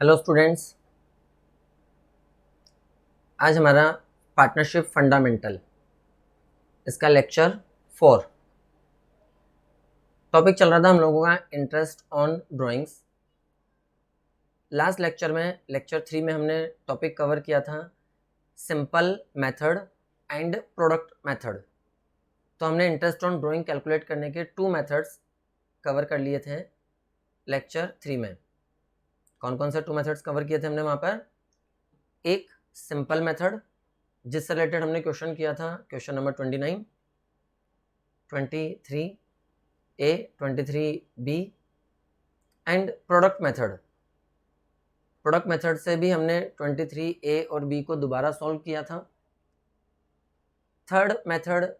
Hello students, आज हमारा partnership fundamental इसका लेक्चर 4 टॉपिक चल रहा था हम लोगों का interest on drawings. Last lecture में लेक्चर 3 में हमने टॉपिक कवर किया था simple method and product method. तो हमने इंटरेस्ट ऑन ड्राइंग कैलकुलेट करने के 2 मेथड्स कवर कर लिए थे लेक्चर 3 में। कौन कौन से 2 मेथड्स कवर किए थे हमने वहाँ पर? एक सिंपल मेथड जिससे रिलेटेड हमने क्वेश्चन किया था, question number 29, 23A, 23B and product method. Product method से भी हमने 23A और B को दोबारा सॉल्व किया था। थर्ड मेथड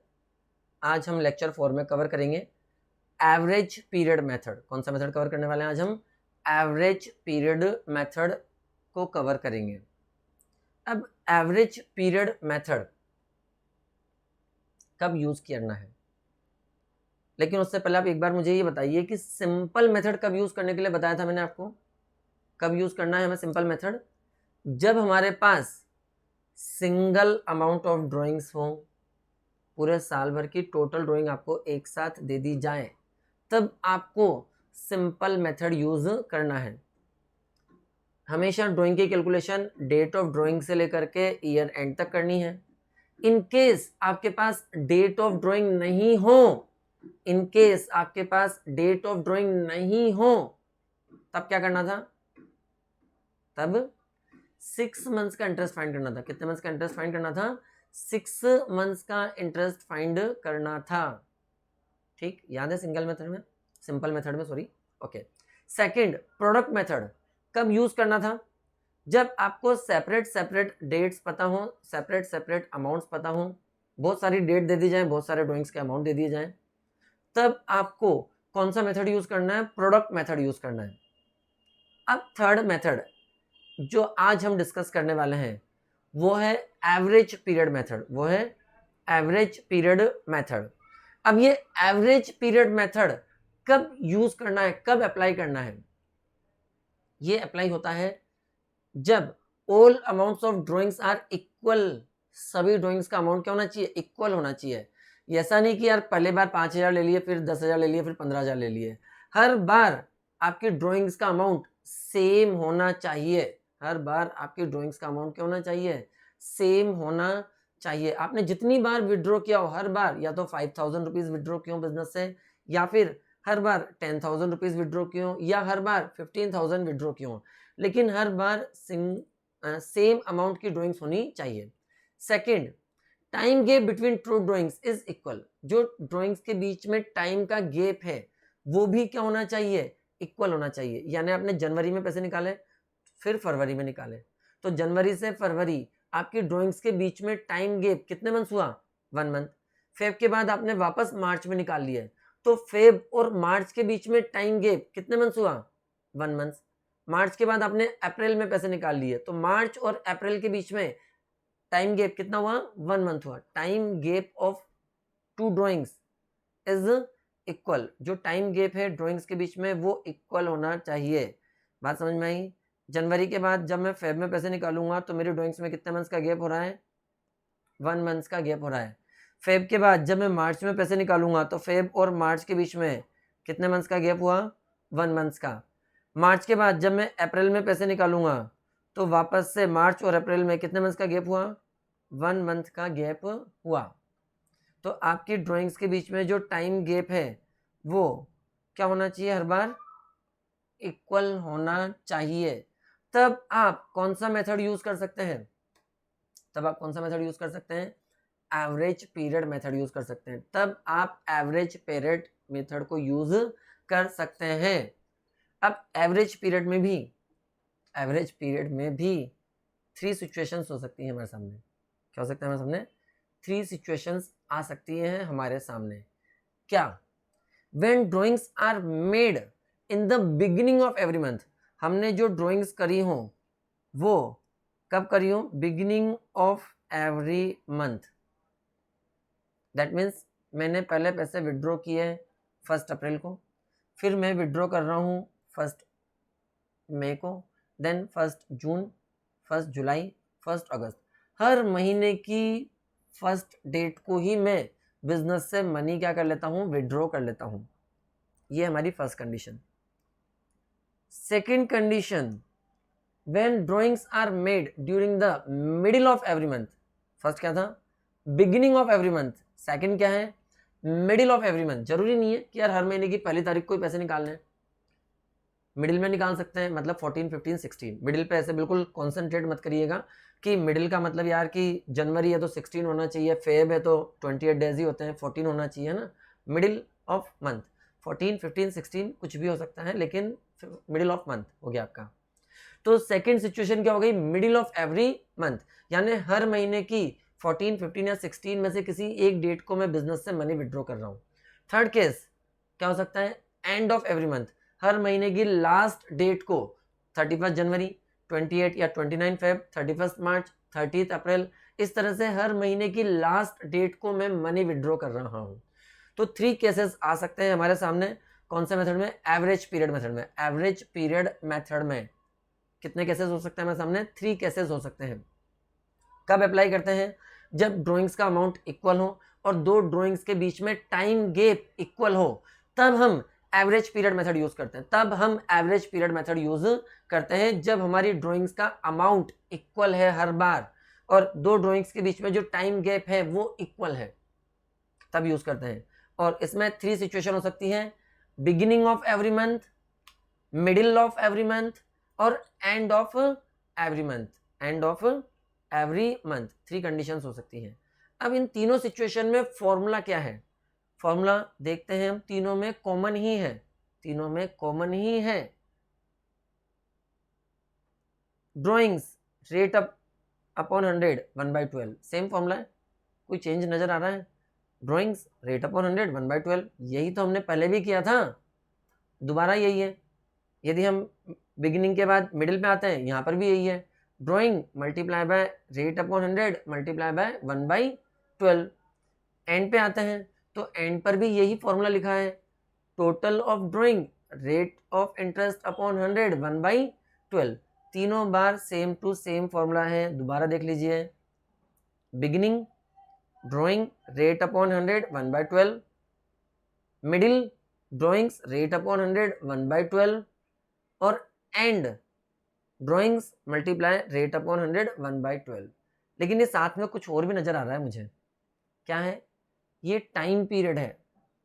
आज हम लेक्चर 4 में कवर करेंगे, एवरेज पीरियड मेथड। कौन सा मेथड कवर करने वाले हैं आज हम? एवरेज पीरियड मेथड को कवर करेंगे। अब एवरेज पीरियड मेथड कब यूज करना है, लेकिन उससे पहले आप एक बार मुझे ये बताइए कि सिंपल मेथड कब यूज करने के लिए बताया था मैंने आपको। कब यूज करना है हमें सिंपल मेथड? जब हमारे पास सिंगल अमाउंट ऑफ ड्राइंग्स हो, पूरे साल भर की टोटल ड्राइंग आपको एक साथ दे दी जाए, तब आपको सिंपल मेथड यूज करना है। हमेशा ड्राइंग की कैलकुलेशन डेट ऑफ ड्राइंग से लेकर के ईयर एंड तक करनी है। इन केस आपके पास डेट ऑफ ड्राइंग नहीं हो, इन केस आपके पास डेट ऑफ ड्राइंग नहीं हो, तब क्या करना था? तब 6 मंथ्स का इंटरेस्ट फाइंड करना था। कितने मंथ्स का इंटरेस्ट फाइंड करना था? 6 मंथ्स का इंटरेस्ट फाइंड करना था। ठीक, याद है सिंगल मेथड में, सिंपल मेथड में, sorry. Okay. Second, product method कब यूज करना था? जब आपको सेपरेट सेपरेट डेट्स पता हो, सेपरेट सेपरेट अमाउंट्स पता हो, बहुत सारी डेट दे दी जाए, बहुत सारे ड्राइंग्स के अमाउंट दे दिए जाए, तब आपको कौन सा मेथड यूज करना है? प्रोडक्ट मेथड यूज करना है। अब थर्ड मेथड जो आज हम डिस्कस करने वाले हैं वो है एवरेज पीरियड मेथड। वो है एवरेज पीरियड मेथड। अब ये एवरेज पीरियड मेथड कब यूज करना है, कब अप्लाई करना है? ये अप्लाई होता है जब all amounts of drawings are equal. सभी ड्राइंग्स का अमाउंट क्या होना चाहिए? इक्वल होना चाहिए। ऐसा नहीं कि यार पहले बार 5,000 ले लिए, फिर 10,000 ले लिए, फिर 15,000 ले लिए। हर बार आपकी ड्राइंग्स का अमाउंट सेम होना चाहिए। हर बार आपकी ड्राइंग्स का अमाउंट क्या होना चाहिए? सेम होना चाहिए। आपने जितनी बार विड्रॉ किया हो, हर बार या तो 5,000 रुपीज विड्रॉ किया हो बिजनेस से, या फिर हर बार 10,000 रुपीज विड्रॉ किए हो, या हर बार 15,000 विड्रॉ किए हो, लेकिन हर बार सेम अमाउंट की ड्राइंग्स होनी चाहिए। Second, time gap between true drawings is equal. जो ड्राइंग्स के बीच में टाइम का गैप है वो भी क्या होना चाहिए? इक्वल होना चाहिए। यानी आपने जनवरी में पैसे निकाले, फिर फरवरी में निकाले, तो जनवरी से फरवरी आपकी ड्राइंग्स के बीच में टाइम गैप कितने मंथ हुआ? 1 मंथ। फेब के बाद आपने वापस मार्च में निकाल लिए, तो फेब और मार्च के बीच में टाइम गैप कितने मंथ्स हुआ? 1 मंथ। मार्च के बाद आपने अप्रैल में पैसे निकाल लिए, तो मार्च और अप्रैल के बीच में टाइम गैप कितना हुआ? 1 मंथ हुआ। Time gap of 2 drawings is equal. जो टाइम गैप है ड्राइंग्स के बीच में वो इक्वल होना चाहिए। बात समझ में आई? जनवरी के बाद जब मैं फेब में पैसे निकालूंगा तो मेरी ड्राइंग्स में कितने मंथ्स का गैप हो रहा है? 1 मंथ्स का गैप हो रहा है। फेब के बाद जब मैं मार्च में पैसे निकालूंगा तो फेब और मार्च के बीच में कितने मंथ्स का गैप हुआ? 1 मंथ्स का। मार्च के बाद जब मैं अप्रैल में पैसे निकालूंगा तो वापस से मार्च और अप्रैल में कितने मंथ्स का गैप हुआ? 1 मंथ का गैप हुआ। तो आपकी ड्राइंग्स के बीच में जो टाइम गैप है वो क्या होना चाहिए? हर बार इक्वल होना चाहिए। तब आप कौन सा मेथड यूज कर सकते हैं? तब आप कौन सा मेथड यूज कर सकते हैं? एवरेज पीरियड मेथड यूज कर सकते हैं। तब आप एवरेज पीरियड मेथड को यूज कर सकते हैं। अब एवरेज पीरियड में भी 3 सिचुएशंस हो सकती हैं हमारे सामने। क्या हो सकता है हमारे सामने? 3 सिचुएशंस आ सकती हैं हमारे सामने। क्या? When drawings are made in the beginning of every month. हमने जो ड्राइंग्स करी हो वो कब करी हो? Beginning of every month. That means मैंने पहले पैसे विड्रॉ किए 1 अप्रैल को, फिर मैं विड्रॉ कर रहा हूँ 1 मई को, देन 1 जून, 1 जुलाई, 1 अगस्त। हर महीने की 1 डेट को ही मैं बिजनेस से मनी क्या कर लेता हूँ, विड्रॉ कर लेता हूँ। ये हमारी first condition. Second condition, when drawings are made during the middle of every month। First क्या था, beginning of every month. Second क्या है, मिडिल ऑफ एवरी मंथ। जरूरी नहीं है कि यार हर महीने की पहली तारीख को ही पैसे निकालने हैं, मिडिल में निकाल सकते हैं। मतलब 14, 15, 16 मिडिल पे ऐसे बिल्कुल कॉन्सेंट्रेट मत करिएगा कि मिडिल का मतलब यार कि जनवरी है तो 16 होना चाहिए, फेब है तो 28 डेज ही होते हैं, 14 होना चाहिए ना। मिडिल ऑफ मंथ 14, 15, 16 कुछ भी हो सकता है, लेकिन मिडिल ऑफ मंथ हो गया आपका। तो सेकंड सिचुएशन क्या हो गई, मिडिल ऑफ एवरी मंथ, यानी हर महीने की 14, 15 या 16 में से किसी एक डेट को मैं बिजनेस से मनी विड्रॉ कर रहा हूँ। थर्ड केस क्या हो सकता है, एंड ऑफ एवरी मंथ, हर महीने की लास्ट डेट को 31 जनवरी, 28 या 29 फेब, 31 मार्च, 30 अप्रैल, इस तरह से हर महीने की लास्ट डेट को मैं मनी विड्रॉ कर रहा हूँ। तो 3 केसेस आ सकते हैं हमारे सामने। कौन से मेथड में, एवरेज पीरियड मेथड में। एवरेज पीरियड मेथड में कितने केसेस हो सकते हैं हमारे सामने, 3 केसेस हो सकते हैं। कब अप्लाई करते हैं, जब ड्राइंग्स का अमाउंट इक्वल हो और दो ड्राइंग्स के बीच में टाइम गैप इक्वल हो, तब हम एवरेज पीरियड मेथड यूज करते हैं। तब हम एवरेज पीरियड मेथड यूज करते हैं जब हमारी ड्राइंग्स का अमाउंट इक्वल है हर बार और दो ड्राइंग्स के बीच में जो टाइम गैप है वो इक्वल है, तब यूज करते हैं। और इसमें 3 सिचुएशन हो सकती हैं, beginning of every month, middle of every month और end of every month. End of every month 3 conditions हो सकती हैं। अब इन तीनों सिचुएशन में फॉर्मूला क्या है, फॉर्मूला देखते हैं हम, तीनों में कॉमन ही है, तीनों में कॉमन ही है। Drawings rate upon 100 1/12, same formula है, कोई चेंज नजर आ रहा है। ड्राइंग्स रेट अपॉन 100 1/12, यही तो हमने पहले भी किया था, दोबारा यही है। यदि हम बिगिनिंग के बाद मिडिल पे आते हैं, यहाँ पर भी यही है, drawing multiply by rate upon 100 multiply by 1/12। And पे आते हैं तो एंड पर भी यही फॉर्मूला लिखा है, total of drawing rate of interest upon 100 1/12। तीनों बार सेम टू सेम फॉर्मूला है, दोबारा देख लीजिए। Beginning drawing rate upon 100 1/12, middle drawings rate upon 100 1/12 और and drawings multiply rate upon 100 1/12। लेकिन ये साथ में कुछ और भी नजर आ रहा है मुझे, क्या है, ये टाइम पीरियड है।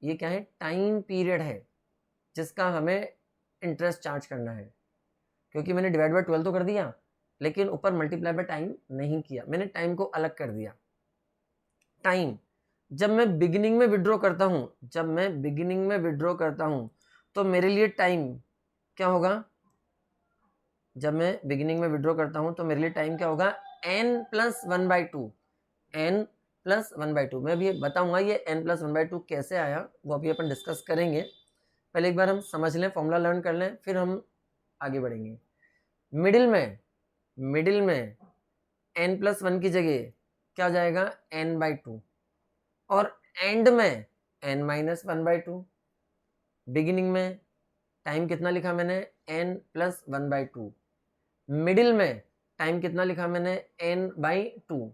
ये क्या है, टाइम पीरियड है जिसका हमें इंटरेस्ट चार्ज करना है, क्योंकि मैंने डिवाइड बाय 12 तो कर दिया, लेकिन ऊपर मल्टीप्लाई बाय टाइम नहीं किया, मैंने टाइम को अलग कर दिया। टाइम जब मैं बिगिनिंग में विड्रॉ करता हूं, जब मैं बिगिनिंग में विड्रॉ करता हूं तो मेरे लिए टाइम क्या होगा, जब मैं बिगिनिंग में विड्रॉ करता हूं तो मेरे लिए टाइम क्या होगा, n+1/2, n+1/2। मैं भी बताऊंगा ये n+1/2 कैसे आया, वो अभी अपन डिस्कस करेंगे। पहले एक बार हम समझ लें, फॉर्मूला लर्न कर लें, फिर हम आगे बढ़ेंगे। मिडिल में n+1 की जगह क्या हो जाएगा, n/2 और एंड में n-1/2। बिगिनिंग में टाइम कितना लिखा मैंने, n+1/2। मिडिल में टाइम कितना लिखा मैंने, n/2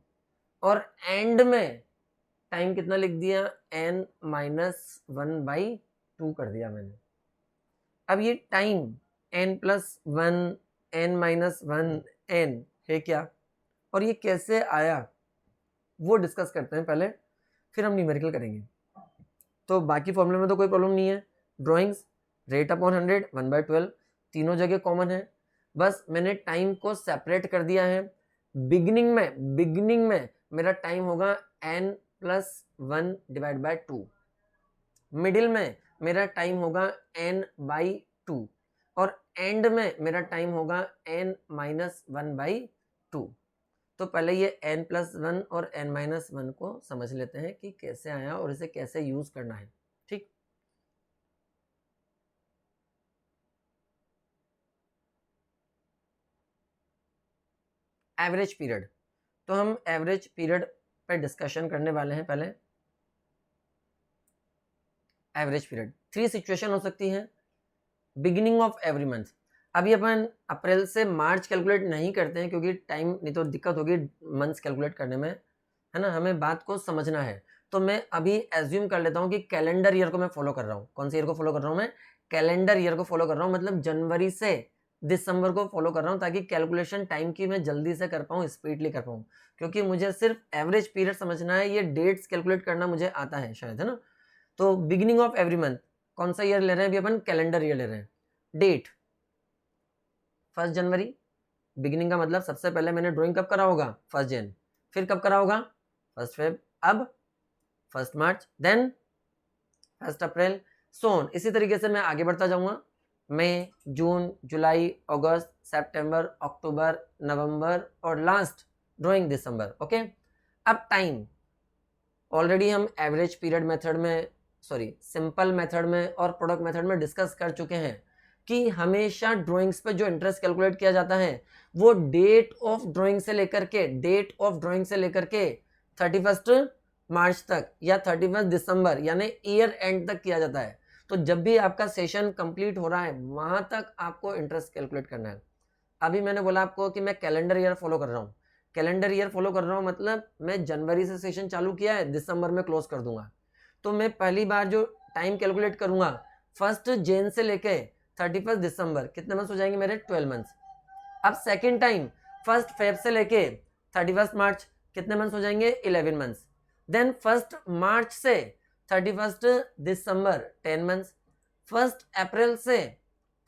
और एंड में टाइम कितना लिख दिया, n-1/2 कर दिया मैंने। अब ये टाइम n+1 n-1 n है क्या, और ये कैसे आया वो डिस्कस करते हैं पहले, फिर हम न्यूमेरिकल करेंगे। तो बाकी फॉर्मूले में तो कोई प्रॉब्लम नहीं है। ड्राइंग्स रेट अपॉन 100 1/12 तीनों जगह कॉमन है, बस मैंने टाइम को सेपरेट कर दिया है। बिगिनिंग में मेरा टाइम होगा n+1 डिवाइड बाय 2, मिडिल में मेरा टाइम होगा n/2 और एंड में मेरा टाइम होगा n-1/2। तो पहले ये n+1 और n-1 को समझ लेते हैं कि कैसे आया और इसे कैसे यूज करना है। ठीक, एवरेज पीरियड, तो हम एवरेज पीरियड पे डिस्कशन करने वाले हैं। पहले एवरेज पीरियड 3 सिचुएशन हो सकती हैं। बिगिनिंग ऑफ एवरी मंथ, अभी अपन अप्रैल से मार्च कैलकुलेट नहीं करते हैं क्योंकि टाइम नहीं तो दिक्कत होगी मंथ्स कैलकुलेट करने में, है ना, हमें बात को समझना है। तो मैं अभी एज्यूम कर लेता हूँ कि कैलेंडर ईयर को मैं फॉलो कर रहा हूँ। कौन से ईयर को फॉलो कर रहा हूँ मैं? कैलेंडर ईयर को फॉलो कर रहा हूँ, मतलब जनवरी से दिसंबर को फॉलो कर रहा हूँ, ताकि कैलकुलेशन टाइम की मैं जल्दी से कर पाऊँ, स्पीडली कर पाऊँ, क्योंकि मुझे सिर्फ एवरेज पीरियड समझना है, ये डेट्स कैलकुलेट करना मुझे आता है शायद, है ना। तो बिगिनिंग ऑफ एवरी मंथ, कौन सा ईयर ले रहे हैं अभी अपन? कैलेंडर ईयर ले रहे हैं। डेट 1 जनवरी, बिगिनिंग का मतलब सबसे पहले मैंने ड्राइंग कब करा होगा? 1 जन। फिर कब करा होगा? 1 फेब। अब 1 मार्च, देन 1 अप्रैल, सोन। इसी तरीके से मैं आगे बढ़ता जाऊंगा। मई, जून, जुलाई, अगस्त, सितंबर, अक्टूबर, नवंबर और लास्ट ड्राइंग दिसंबर। ओके। अब टाइम ऑलरेडी हम एवरेज पीरियड मेथड में, सॉरी सिंपल मेथड में और प्रोडक्ट मेथड में डिस्कस कर चुके हैं कि हमेशा ड्राइंग्स पे जो इंटरेस्ट कैलकुलेट किया जाता है वो डेट ऑफ ड्राइंग से लेकर के 31 मार्च तक या 31 दिसंबर यानी ईयर एंड तक किया जाता है। तो जब भी आपका सेशन कंप्लीट हो रहा है वहां तक आपको इंटरेस्ट कैलकुलेट करना है। अभी मैंने बोला आपको कि मैं कैलेंडर ईयर फॉलो कर रहा हूँ। कैलेंडर ईयर फॉलो कर रहा हूँ मतलब मैं जनवरी से सेशन चालू किया है, दिसंबर में क्लोज कर दूंगा। तो मैं पहली बार जो टाइम कैलकुलेट करूंगा 1 जन से लेके 31 दिसंबर, कितने मंथ्स हो जाएंगे मेरे? 12 मंथ्स। अब सेकेंड टाइम 1 फेब से लेके 31 मार्च, कितने मंथ्स हो जाएंगे? 11 मंथ्स। देन 1 मार्च से 31 दिसंबर 10 मंथ्स। 1 अप्रैल से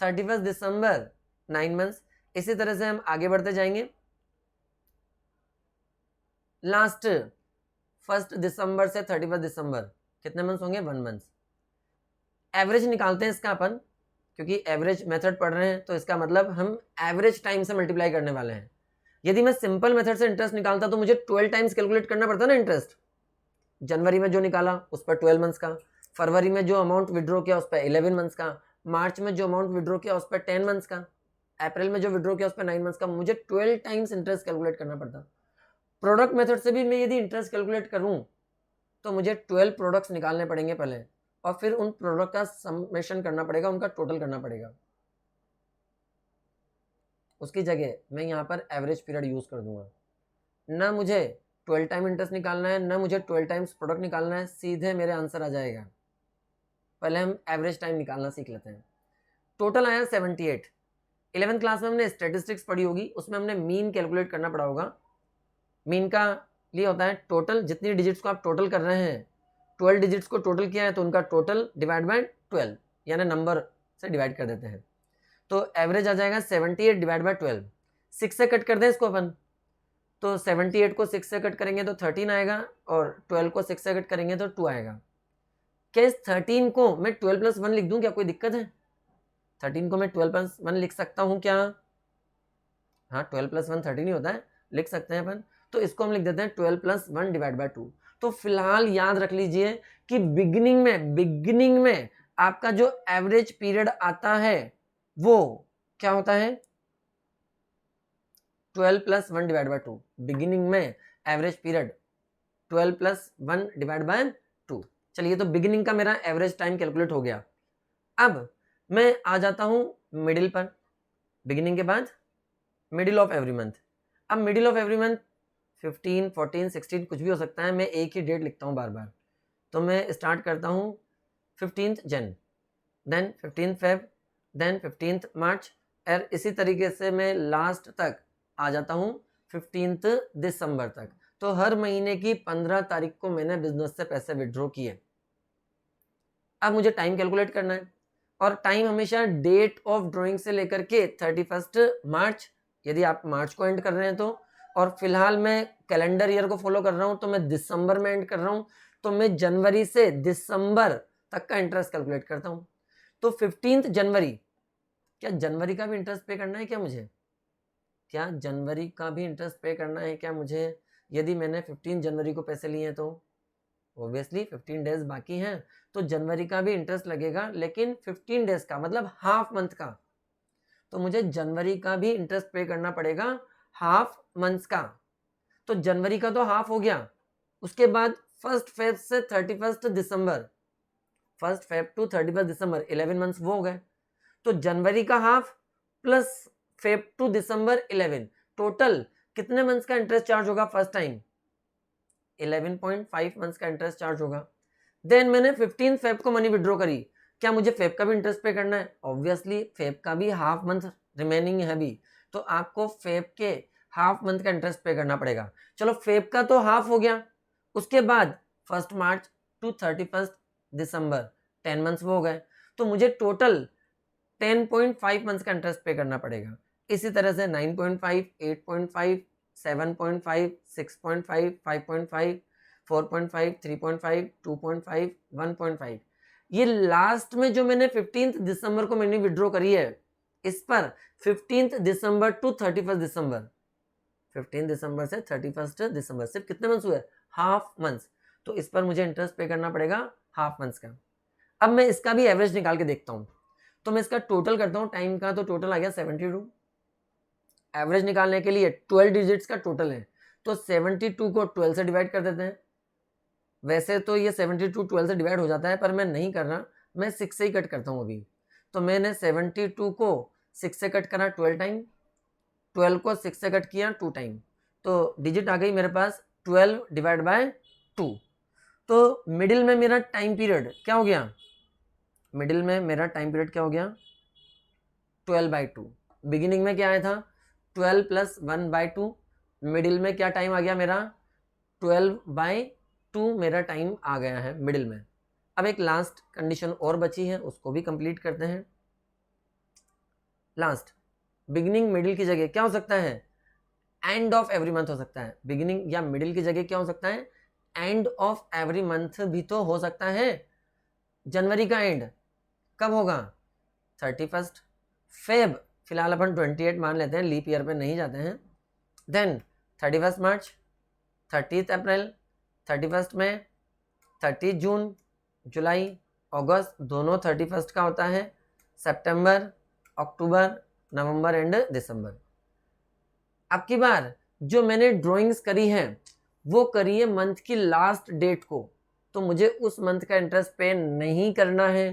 31 दिसंबर 9 मंथ्स। इसी तरह से हम आगे बढ़ते जाएंगे। लास्ट 1 दिसंबर से 31 दिसंबर कितने मंथ्स होंगे? 1 मंथ। एवरेज निकालते हैं इसका अपन, क्योंकि एवरेज मेथड पढ़ रहे हैं तो इसका मतलब हम एवरेज टाइम से मल्टीप्लाई करने वाले हैं। यदि मैं सिंपल मेथड से इंटरेस्ट निकालता तो मुझे 12 टाइम्स कैलकुलेट करना पड़ता ना इंटरेस्ट। जनवरी में जो निकाला उस पर 12 मंथ्स का, फरवरी में जो अमाउंट विड्रॉ किया उस पर 11 मंथ्स का, मार्च में जो अमाउंट विड्रॉ किया उस पर 10 मंथ्स का, अप्रैल में जो विड्रॉ किया उस पर 9 मंथ्स का। मुझे 12 टाइम्स इंटरेस्ट कैलकुलेट करना पड़ता। प्रोडक्ट मेथड से भी मैं यदि इंटरेस्ट कैलकुलेट करूं तो मुझे 12 प्रोडक्ट्स निकालने पड़ेंगे पहले, और फिर उन प्रोडक्ट का समेशन करना पड़ेगा, उनका टोटल करना पड़ेगा। उसकी जगह मैं यहाँ पर एवरेज पीरियड यूज कर दूंगा। ना मुझे 12 टाइम इंटरेस्ट निकालना है, ना मुझे 12 टाइम्स प्रोडक्ट निकालना है, सीधे मेरे आंसर आ जाएगा। पहले हम एवरेज टाइम निकालना सीख लेते हैं। टोटल आया 78। 11th क्लास में हमने स्टेटिस्टिक्स पढ़ी होगी, उसमें हमने मीन कैलकुलेट करना पड़ा होगा। मीन का लिए होता है टोटल, जितनी डिजिट्स को आप टोटल कर रहे हैं, 12 डिजिट्स को टोटल किया है तो उनका टोटल डिवाइड बाय 12 यानी नंबर से डिवाइड कर देते हैं। तो एवरेज आ जाएगा 78 डिवाइड बाय 12। 6 से कट कर दें इसको अपन, तो 78 को 6 से कट करेंगे तो 13 आएगा, और 12 को 6 से कट करेंगे तो 2 आएगा। क्या इस 13 को मैं 12+1 लिख दूं? क्या कोई दिक्कत है? 13 को मैं 12+1 लिख सकता हूं क्या? हाँ, 12+1 13 ही होता है, लिख सकते हैं अपन। तो इसको हम लिख देते हैं 12+1 डिवाइड बाय 2। तो फिलहाल याद रख लीजिए कि बिगिनिंग में आपका जो एवरेज पीरियड आता है वो क्या होता है? 12+1 डिवाइड बाय 2। बिगिनिंग में एवरेज पीरियड 12+1 डिवाइड बाय 2। चलिए, तो बिगिनिंग का मेरा एवरेज टाइम कैलकुलेट हो गया। अब मैं आ जाता हूं मिडिल पर। बिगिनिंग के बाद मिडिल ऑफ एवरी मंथ। अब मिडिल ऑफ एवरी मंथ 15, 14, 16 कुछ भी हो सकता है, मैं एक ही डेट लिखता हूँ बार बार। तो मैं स्टार्ट करता हूँ 15 जन, देन 15 फेब, देन 15 मार्च, और इसी तरीके से मैं लास्ट तक आ जाता हूँ 15 दिसंबर तक। तो हर महीने की 15 तारीख को मैंने बिजनेस से पैसे विड्रॉ किए। अब मुझे टाइम कैलकुलेट करना है, और टाइम हमेशा डेट ऑफ ड्राइंग से लेकर के 31 मार्च, यदि आप मार्च को एंड कर रहे हैं तो, और फिलहाल मैं कैलेंडर ईयर को फॉलो कर रहा हूं तो मैं दिसंबर में एंड कर रहा हूं, तो मैं जनवरी से दिसंबर तक का इंटरेस्ट कैलकुलेट करता हूं। तो 15 जनवरी, क्या जनवरी का भी इंटरेस्ट पे करना है क्या मुझे? क्या जनवरी का भी इंटरेस्ट पे करना है क्या मुझे? यदि मैंने 15 जनवरी को पैसे लिए हैं तो ऑब्वियसली 15 डेज बाकी हैं, तो जनवरी का भी इंटरेस्ट लगेगा, लेकिन 15 डेज का मतलब हाफ मंथ का। तो मुझे जनवरी का भी इंटरेस्ट पे करना पड़ेगा हाफ मंथ का। तो जनवरी का तो हाफ हो गया। उसके बाद 1 फेब से 31 दिसंबर, 1 फेब टू 31 दिसंबर 11 मंथ्स वो हो गए। तो जनवरी का हाफ प्लस फेब टू दिसंबर 11, टोटल कितने मंथ्स का इंटरेस्ट चार्ज होगा फर्स्ट टाइम? 11.5 मंथ्स का इंटरेस्ट चार्ज होगा। देन मैंने 15 फेब को मनी विड्रॉ करी, क्या मुझे फेब का भी इंटरेस्ट पे करना है? ऑब्वियसली फेब का भी हाफ मंथ रिमेनिंग है अभी, तो आपको फेब के हाफ मंथ का इंटरेस्ट पे करना पड़ेगा। चलो फेब का तो हाफ हो गया, उसके बाद 1 मार्च टू 31 दिसंबर 10 मंथ्स वो हो गए, तो मुझे टोटल 10.5 मंथ्स का इंटरेस्ट पे करना पड़ेगा। इसी तरह से 9.5, 8.5, 7.5, 6.5, 5.5, 4.5, 3.5, 2.5, 1.5, ये लास्ट में जो मैंने 15 दिसंबर को मैंने विड्रॉ करी है, इस पर 15 दिसंबर टू 31 दिसंबर, 15 दिसंबर से 31 दिसंबर सिर्फ कितने मंथ्स हुए? हाफ मंथ्स, तो इस पर मुझे इंटरेस्ट पे करना पड़ेगा हाफ मंथ्स का। अब मैं इसका भी एवरेज निकाल के देखता हूँ, तो मैं इसका टोटल करता हूँ टाइम का, तो टोटल आ गया 72। एवरेज निकालने के लिए 12 डिजिट्स का टोटल है, तो 72 को 12 से डिवाइड कर देते हैं। वैसे तो ये 72 12 से डिवाइड हो जाता है, पर मैं नहीं कर रहा, मैं 6 से ही कट करता हूँ अभी। तो मैंने 72 को 6 से कट करा 12 टाइम, 12 को 6 से कट किया 2 टाइम, तो डिजिट आ गई मेरे पास 12 डिवाइड बाय 2। तो मिडिल में मेरा टाइम पीरियड क्या हो गया? मिडिल में मेरा टाइम पीरियड क्या हो गया? 12/2। बिगिनिंग में क्या आया था? 12 + 1/2। मिडिल में क्या टाइम आ गया मेरा? 12/2 मेरा टाइम आ गया है मिडिल में। अब एक लास्ट कंडीशन और बची है, उसको भी कंप्लीट करते हैं। लास्ट, बिगिनिंग मिडिल की जगह क्या हो सकता है? एंड ऑफ एवरी मंथ हो सकता है। बिगिनिंग या मिडिल की जगह क्या हो सकता है? एंड ऑफ एवरी मंथ भी तो हो सकता है। जनवरी का एंड कब होगा? 31 फेब, फिलहाल अपन 28 मान लेते हैं, लीप ईयर पे नहीं जाते हैं। देन 31 मार्च, 30 अप्रैल, 31 मई, 30 जून, जुलाई, अगस्त दोनों 31 का होता है, सितंबर, अक्टूबर, नवंबर एंड दिसंबर। अब की बार जो मैंने ड्राइंग्स करी है वो करी है मंथ की लास्ट डेट को, तो मुझे उस मंथ का इंटरेस्ट पे नहीं करना है।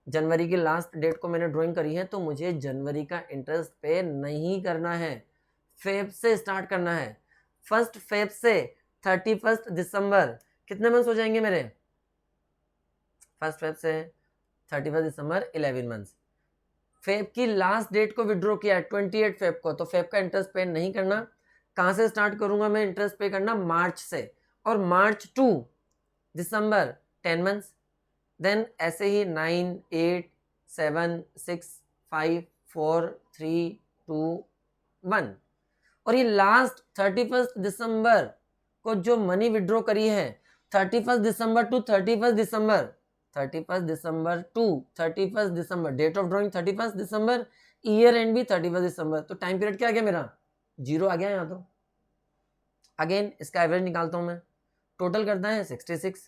जनवरी की लास्ट डेट को मैंने ड्राइंग करी है, तो मुझे जनवरी का इंटरेस्ट पे नहीं करना है, फेब से स्टार्ट करना है। 1 फेब से 31 दिसंबर कितने मंथ्स हो जाएंगे मेरे? 1 फेब से 31 दिसंबर 11 मंथ्स। फेब की लास्ट डेट को विड्रॉ किया है 28 फेब को, तो फेब का इंटरेस्ट पे नहीं करना। कहाँ से स्टार्ट करूंगा मैं इंटरेस्ट पे करना? मार्च से, और मार्च टू दिसंबर 10 मंथ्स। देन ऐसे ही 9, 8, 7, 6, 5, 4, 3, 2, 1, और ये लास्ट 31 दिसंबर को जो मनी विड्रॉ करी है, 31 दिसंबर टू 31 दिसंबर, 31 दिसंबर टू 31 दिसंबर, डेट ऑफ ड्रॉइंग 31 दिसंबर, ईयर एंड भी 31 दिसंबर, तो टाइम पीरियड क्या आ गया मेरा? 0 आ गया यहाँ। तो अगेन इसका एवरेज निकालता हूँ मैं, टोटल करता है 66।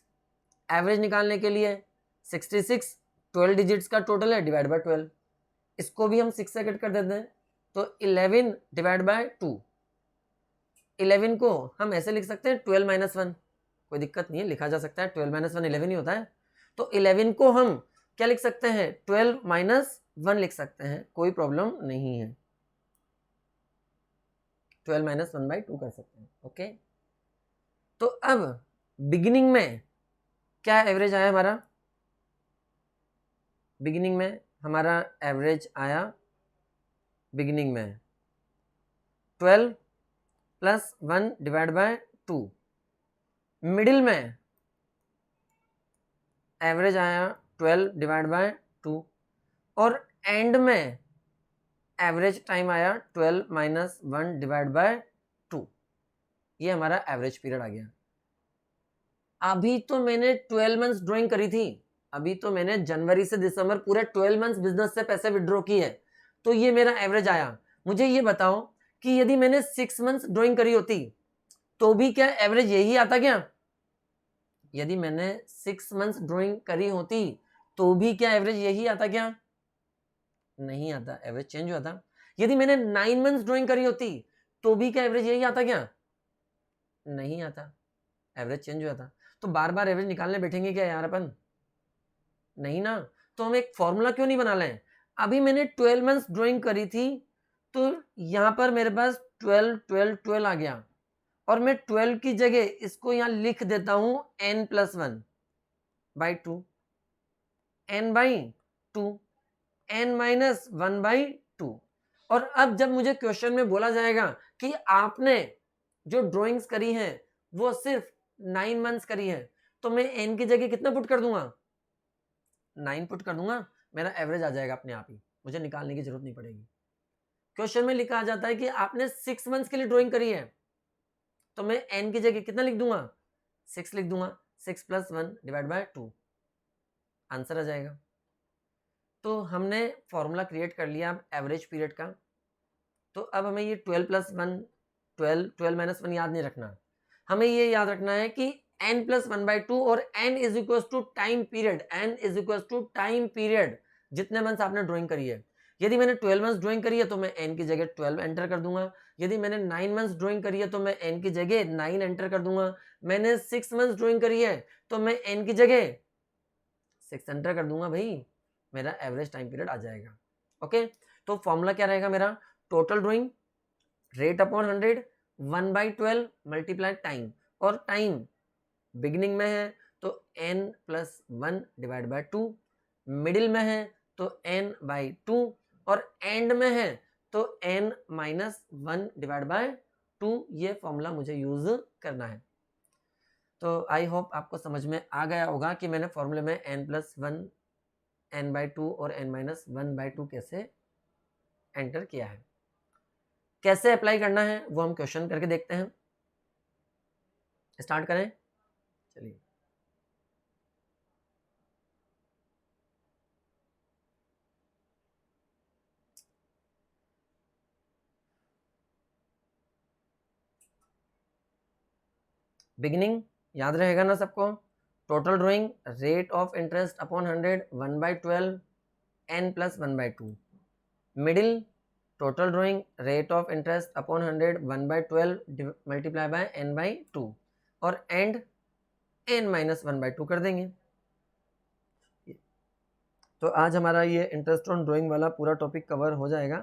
एवरेज निकालने के लिए 66 12 डिजिट्स का टोटल है, डिवाइड बाय 12, इसको भी हम 6 से कट कर देते हैं, तो 11 डिवाइड बाय 2। 11 को हम ऐसे लिख सकते हैं 12 - 1, कोई दिक्कत नहीं है, लिखा जा सकता है। 12 - 1 11 ही होता है, तो 11 को हम क्या लिख सकते हैं? 12 - 1 लिख सकते हैं, कोई प्रॉब्लम नहीं है। 12 - 1/2 कर सकते हैं। ओके, तो अब बिगिनिंग में क्या एवरेज आया हमारा? बिगिनिंग में हमारा एवरेज आया, बिगिनिंग में 12 + 1 डिवाइड बाय 2। मिडिल में एवरेज आया 12 डिवाइड बाय 2, और एंड में एवरेज टाइम आया 12 - 1 डिवाइड बाय 2। ये हमारा एवरेज पीरियड आ गया। अभी तो मैंने 12 मंथ्स ड्राइंग करी थी, अभी तो मैंने जनवरी से दिसंबर पूरे 12 मंथ्स बिजनेस से पैसे विड्रॉ किए, तो ये मेरा एवरेज आया। मुझे ये बताओ कि यदि मैंने 6 मंथ्स ड्राइंग करी होती तो भी क्या एवरेज यही आता क्या? यदि मैंने 6 मंथ्स ड्राइंग करी होती तो भी क्या एवरेज यही आता क्या? नहीं आता, एवरेज चेंज हुआ था। यदि मैंने 9 मंथ्स ड्राइंग करी होती तो भी क्या एवरेज यही आता क्या? नहीं आता, एवरेज चेंज हुआ था। तो बार बार एवरेज निकालने बैठेंगे क्या यार अपन? नहीं ना, तो हम एक फॉर्मूला क्यों नहीं बना लें? अभी मैंने 12 मंथ्स ड्राइंग करी थी तो यहाँ पर मेरे पास 12 12 12 आ गया और मैं 12 की जगह इसको यहाँ लिख देता हूँ n+1/2 n/2 n-1/2। और अब जब मुझे क्वेश्चन में बोला जाएगा कि आपने जो ड्राइंग्स करी हैं वो सिर्फ 9 मंथ्स करी है, तो मैं n की जगह कितना पुट कर दूंगा, 9 पुट कर दूंगा, मेरा एवरेज आ जाएगा अपने आप ही, मुझे निकालने की जरूरत नहीं पड़ेगी। क्वेश्चन में लिखा जाता है कि आपने 6 मंथ्स के लिए ड्राइंग करी है, तो मैं n की जगह कितना लिख दूंगा, 6 लिख दूंगा, 6 + 1 / 2, आंसर आ जाएगा। तो हमने फॉर्मूला क्रिएट कर लिया अब एवरेज पीरियड का। तो अब हमें ये 12 + 1 12 12 - 1 याद नहीं रखना, हमें ये याद रखना है कि n+1/2 और n = time period, n = time period, जितने मंथ्स आपने ड्राइंग करी है। यदि मैंने 12 मंथ्स ड्राइंग करी है तो मैं n की जगह 12 एंटर कर दूंगा, यदि मैंने 9 मंथ्स ड्राइंग करी है तो मैं n की जगह 9 एंटर कर दूंगा, मैंने 6 मंथ्स ड्राइंग करी है तो मैं n की जगह 6 एंटर कर दूंगा, भाई मेरा एवरेज टाइम पीरियड आ जाएगा। ओके, तो फॉर्मूला क्या रहेगा मेरा, total drawing rate upon 100 1/12 multiply time, और टाइम बिगिनिंग में है तो n+1 / 2, मिडिल में है तो n/2, और एंड में है तो n-1 / 2। ये फॉर्मूला मुझे यूज करना है। तो आई होप आपको समझ में आ गया होगा कि मैंने फॉर्मूले में n+1 n/2 और n-1/2 कैसे एंटर किया है। कैसे अप्लाई करना है वो हम क्वेश्चन करके देखते हैं। स्टार्ट करें, चलिए। बिगिनिंग याद रहेगा ना सबको, total drawing rate of interest upon 100 1/12 n+1/2। Middle total drawing rate of interest upon 100 1/12 multiply bye n/2, और एंड n-1/2 कर देंगे। तो आज हमारा ये इंटरेस्ट ऑन ड्राइंग वाला पूरा टॉपिक कवर हो जाएगा।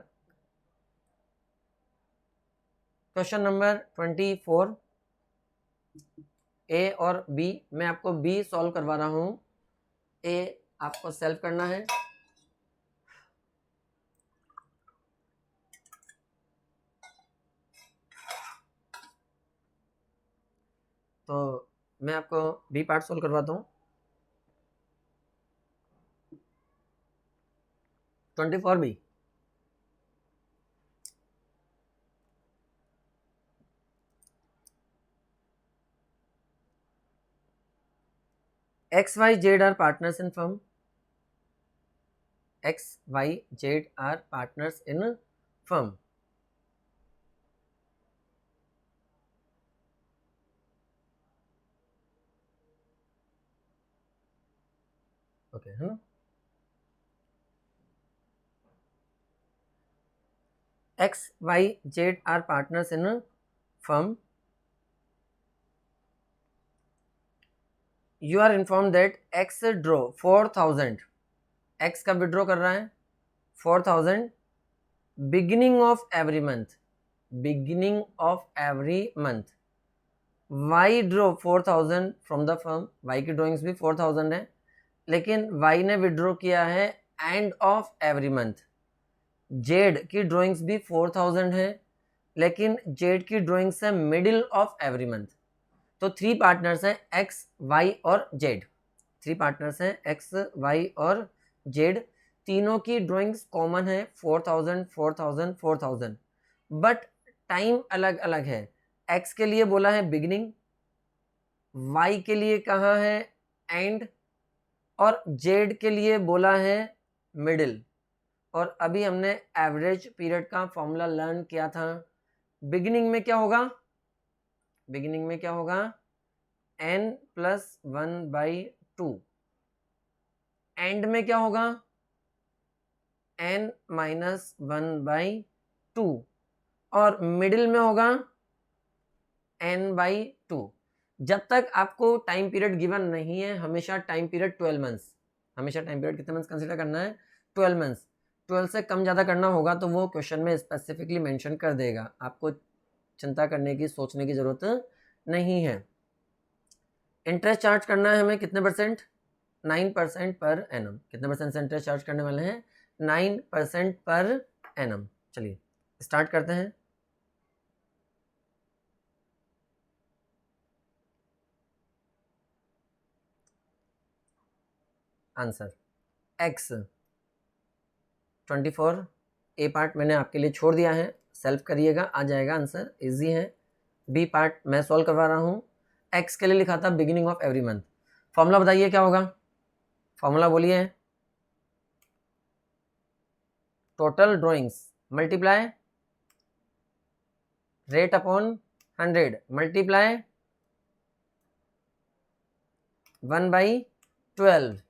क्वेश्चन नंबर 24, ए और बी, मैं आपको बी सॉल्व करवा रहा हूँ, ए आपको सेल्फ करना है। तो मैं आपको बी पार्ट सॉल्व करवाता हूँ। 24 B, XYZ are partners in firm. XYZ are partners in firm. Okay, है ना। XYZ are partners in a firm. You are informed that X draw 4,000. X का विड्रॉ कर रहा है 4,000 beginning of every month, beginning of every month. Y draw 4,000 from the firm, Y की drawings भी 4,000 है, लेकिन Y ने विड्रॉ किया है and of every month. Z की ड्राइंग्स भी 4,000 है, लेकिन जेड की ड्राइंग्स है मिडिल ऑफ एवरी मंथ। तो 3 पार्टनर्स हैं एक्स वाई और जेड, 3 पार्टनर्स हैं एक्स वाई और जेड, तीनों की ड्राइंग्स कॉमन है 4,000 4,000 4,000, बट टाइम अलग अलग है। एक्स के लिए बोला है बिगिनिंग, वाई के लिए कहा है एंड, और जेड के लिए बोला है मिडिल। और अभी हमने एवरेज पीरियड का फॉर्मूला लर्न किया था। बिगिनिंग में क्या होगा, बिगिनिंग में क्या होगा, n+1/2। एंड में क्या होगा, n-1/2, और मिडिल में होगा n/2। जब तक आपको टाइम पीरियड गिवन नहीं है, हमेशा टाइम पीरियड 12 मंथ्स, हमेशा टाइम पीरियड कितने मंथ्स कंसीडर करना है, 12 मंथ्स। 12 से कम ज़्यादा करना होगा तो वो क्वेश्चन में स्पेसिफिकली मेंशन कर देगा, आपको चिंता करने की, सोचने की ज़रूरत नहीं है। इंटरेस्ट चार्ज करना है हमें कितने परसेंट? 9% per annum. कितने परसेंट से इंटरेस्ट चार्ज करने वाले हैं? 9% पर एनम। चलिए स्टार्ट करते हैं। आंसर एक्स 24, ए पार्ट मैंने आपके लिए छोड़ दिया है, सेल्फ करिएगा, आ जाएगा आंसर, इजी है। बी पार्ट मैं सॉल्व करवा रहा हूँ। एक्स के लिए लिखा था beginning of every month. Formula बताइए क्या होगा? फॉर्मूला बोलिए। Total drawings multiply rate upon 100 multiply 1/12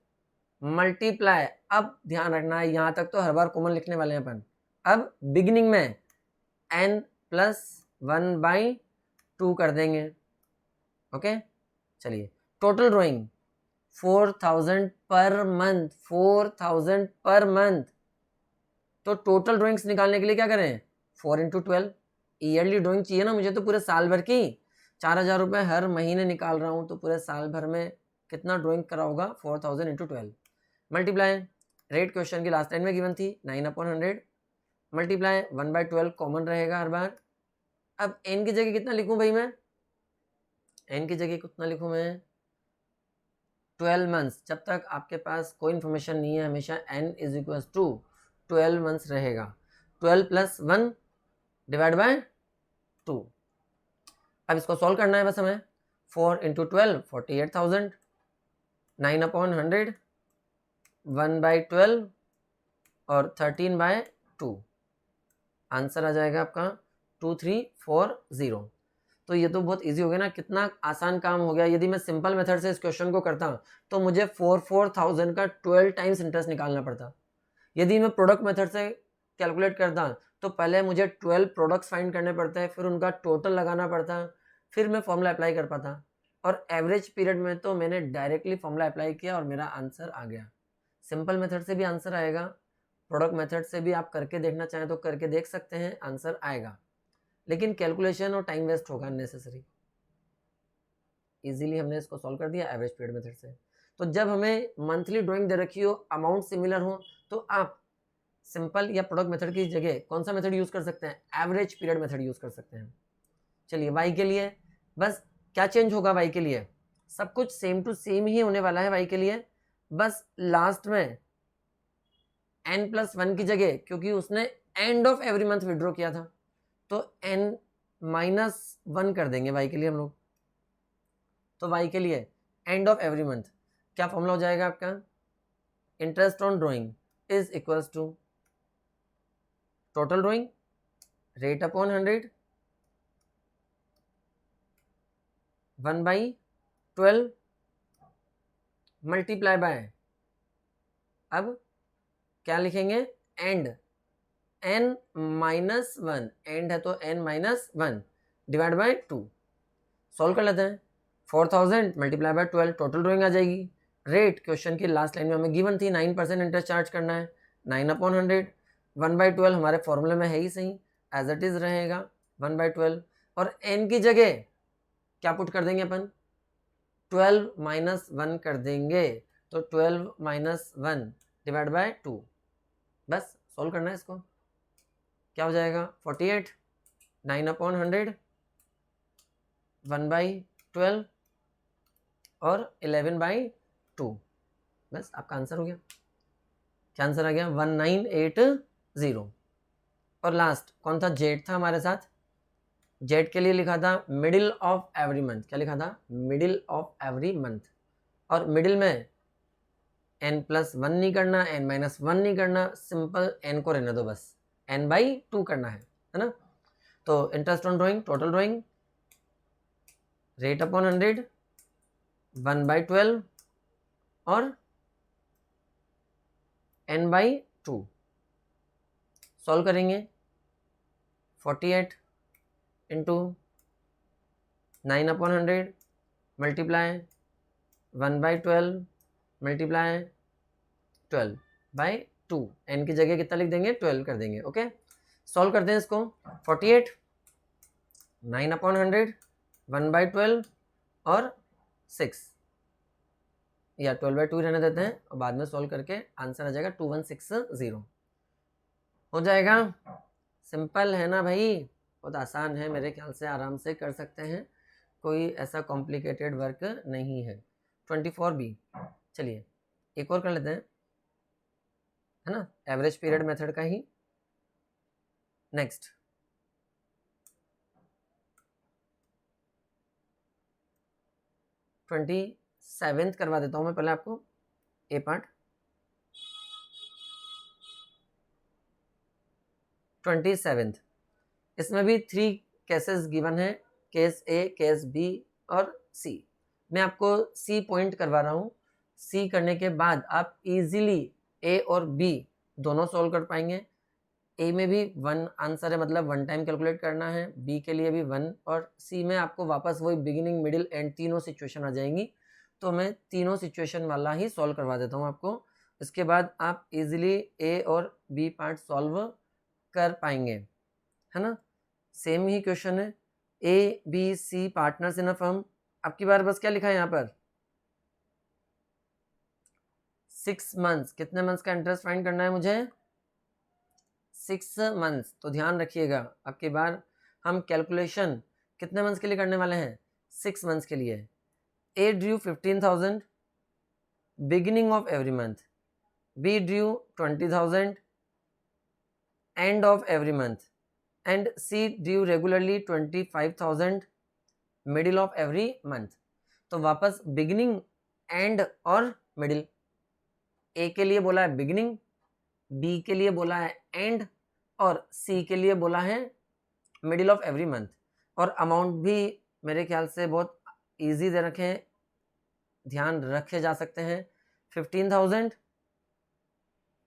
multiply. अब ध्यान रखना है, यहां तक तो हर बार कॉमन लिखने वाले हैं अपन। अब बिगिनिंग में n+1/2 कर देंगे। ओके चलिए, total drawing 4000 per month, 4000 per month. तो टोटल ड्राइंग्स निकालने के लिए क्या करें? 4×12। ईयरली ड्राइंग चाहिए ना मुझे, तो पूरे साल भर की 4000 रुपये हर महीने निकाल रहा हूँ, तो पूरे साल भर में कितना ड्राइंग करा होगा? 4000×12 मल्टीप्लाई रेट क्वेश्चन की लास्ट लाइन में गिवन थी 9/100 मल्टीप्लाई 1/12 कॉमन रहेगा हर बार। अब n की जगह कितना लिखूं भाई मैं? n की जगह कितना लिखूं मैं? 12 मंथ्स। जब तक आपके पास कोई इन्फॉर्मेशन नहीं है हमेशा n = 12 मंथ्स रहेगा। 12 + 1 / 2। अब इसको सॉल्व करना है बस हमें। 4×12 48,000, 9/100 1/12 और 13/2। आंसर आ जाएगा आपका 2340। तो ये तो बहुत इजी हो गया ना, कितना आसान काम हो गया। यदि मैं सिंपल मेथड से इस क्वेश्चन को करता तो मुझे 4,000 का 12 टाइम्स इंटरेस्ट निकालना पड़ता। यदि मैं प्रोडक्ट मेथड से कैलकुलेट करता तो पहले मुझे 12 प्रोडक्ट्स फाइंड करने पड़ते हैं, फिर उनका टोटल लगाना पड़ता, फिर मैं फॉर्मूला अप्लाई कर पाता। और एवरेज पीरियड में तो मैंने डायरेक्टली फॉर्मूला अप्लाई किया और मेरा आंसर आ गया। सिंपल मेथड से भी आंसर आएगा, प्रोडक्ट मेथड से भी आप करके देखना चाहें तो करके देख सकते हैं, आंसर आएगा। लेकिन कैलकुलेशन और टाइम वेस्ट होगा नेसेसरी। इजीली हमने इसको सॉल्व कर दिया एवरेज पीरियड मेथड से। तो जब हमें मंथली ड्राइंग दे रखी हो, अमाउंट सिमिलर हो, तो आप सिंपल या प्रोडक्ट मेथड की जगह कौन सा मेथड यूज कर सकते हैं? एवरेज पीरियड मेथड यूज कर सकते हैं। चलिए वाई के लिए बस क्या चेंज होगा? वाई के लिए सब कुछ सेम टू सेम ही होने वाला है। वाई के लिए बस लास्ट में n+1 की जगह, क्योंकि उसने and of every month withdraw किया था, तो n-1 कर देंगे वाई के लिए हम लोग। तो वाई के लिए एंड ऑफ एवरी मंथ क्या फॉर्मूला हो जाएगा आपका? Interest on drawing is equals to total drawing rate upon 100 1/12 multiply by, अब क्या लिखेंगे? एंड n-1, एंड है तो n-1 डिवाइड बाय 2। सॉल्व कर लेते हैं। 4000 मल्टीप्लाई बाय 12 टोटल ड्राइंग आ जाएगी। रेट क्वेश्चन की लास्ट लाइन में हमें गिवन थी 9% इंटरेस्ट चार्ज करना है, 9/100 1/12 हमारे फॉर्मूले में है ही सही, एज इट इज रहेगा 1/12। और n की जगह क्या पुट कर देंगे अपन? 12-1 कर देंगे, तो 12-1 डिवाइड बाय 2। बस सॉल्व करना है इसको। क्या हो जाएगा? 48, 9/100 1/12 और 11/2। बस आपका आंसर हो गया। क्या आंसर आ गया? 1980। और लास्ट कौन था? जेड था हमारे साथ। जेड के लिए लिखा था मिडिल ऑफ एवरी मंथ। क्या लिखा था? Middle of every month. और मिडिल में n+1 नहीं करना, n-1 नहीं करना, सिंपल n को रहने दो, बस n/2 करना है ना। तो interest on drawing, total drawing rate upon 100 1/12 और n/2। सॉल्व करेंगे। 48 इंटू 9/100 मल्टीप्लाई 1/12 मल्टीप्लाई 12/2। 2, n की जगह कितना लिख देंगे 12 कर देंगे। ओके, सॉल्व करते हैं इसको। 48 9/100 1/12 और 6 या 12/2 रहने देते हैं और बाद में सॉल्व करके आंसर आ जाएगा 2160 हो जाएगा। सिंपल है ना भाई, बहुत आसान है मेरे ख्याल से, आराम से कर सकते हैं, कोई ऐसा कॉम्प्लिकेटेड वर्क नहीं है। 24B, चलिए एक और कर लेते हैं, है ना, एवरेज पीरियड मेथड का ही। नेक्स्ट 27th करवा देता हूं मैं पहले आपको ए पार्ट। 27th, इसमें भी 3 केसेस गिवन है, केस ए, केस बी और सी। मैं आपको सी पॉइंट करवा रहा हूँ। सी करने के बाद आप इजीली ए और बी दोनों सॉल्व कर पाएंगे। ए में भी 1 आंसर है, मतलब 1 टाइम कैलकुलेट करना है, बी के लिए भी 1, और सी में आपको वापस वही बिगिनिंग, मिडिल, एंड तीनों सिचुएशन आ जाएंगी। तो मैं तीनों सिचुएशन वाला ही सॉल्व करवा देता हूँ आपको। इसके बाद आप इजीली ए और बी पार्ट सॉल्व कर पाएंगे, है ना। सेम ही क्वेश्चन है, A B C partners in a firm. आपकी बार बस क्या लिखा है यहाँ पर, 6 मंथ्स, कितने मंथ्स का इंटरेस्ट फाइंड करना है मुझे, 6 मंथ्स। तो ध्यान रखिएगा, अब की बार हम कैलकुलेशन कितने मंथ्स के लिए करने वाले हैं, 6 मंथ्स के लिए। A due 15,000 beginning of every month, B due 20,000 end of every month, end C due regularly 25,000 middle of every month. तो वापस बिगिनिंग, एंड और मिडिल, ए के लिए बोला है बिगिनिंग, बी के लिए बोला है एंड, और सी के लिए बोला है मिडिल ऑफ एवरी मंथ। और अमाउंट भी मेरे ख्याल से बहुत इजी दे रखे हैं, ध्यान रखे जा सकते हैं। 15,000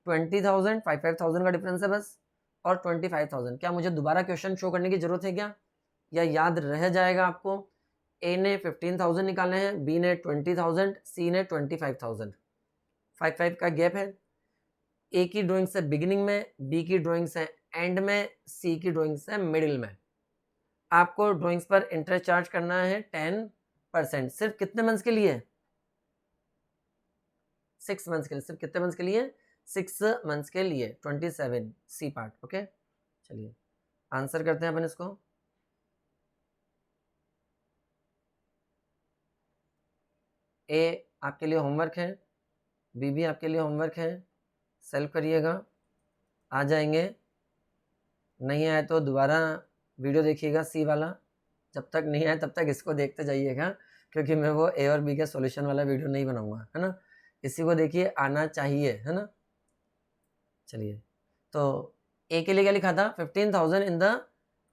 20,000 5,000 का डिफरेंस है बस, और 25,000। क्या मुझे दोबारा क्वेश्चन शो करने की जरूरत है क्या, या याद रह जाएगा आपको। ए ने 15,000 निकाले हैं, बी ने 20,000, सी ने 25,000। 5 का गैप है। ए की ड्राइंग से बिगिनिंग में, बी की ड्राइंग से एंड में, सी की ड्राइंग से मिडिल में। आपको ड्राइंग्स पर इंटरेस्ट चार्ज करना है 10%। सिर्फ कितने मंथ्स के लिए, 6 मंथ्स के लिए। सिर्फ कितने मंथ्स के लिए, 6 मंथ्स के लिए। 27 सी पार्ट। ओके, चलिए आंसर करते हैं अपन इसको। ए आपके लिए होमवर्क है, बी भी आपके लिए होमवर्क है, सेल्फ करिएगा, आ जाएंगे। नहीं आए तो दोबारा वीडियो देखिएगा सी वाला, जब तक नहीं आए तब तक इसको देखते जाइएगा, क्योंकि मैं वो ए और बी के सॉल्यूशन वाला वीडियो नहीं बनाऊंगा, है ना। इसी को देखिए, आना चाहिए, है ना। चलिए, तो ए के लिए क्या लिखा था, 15,000 इन the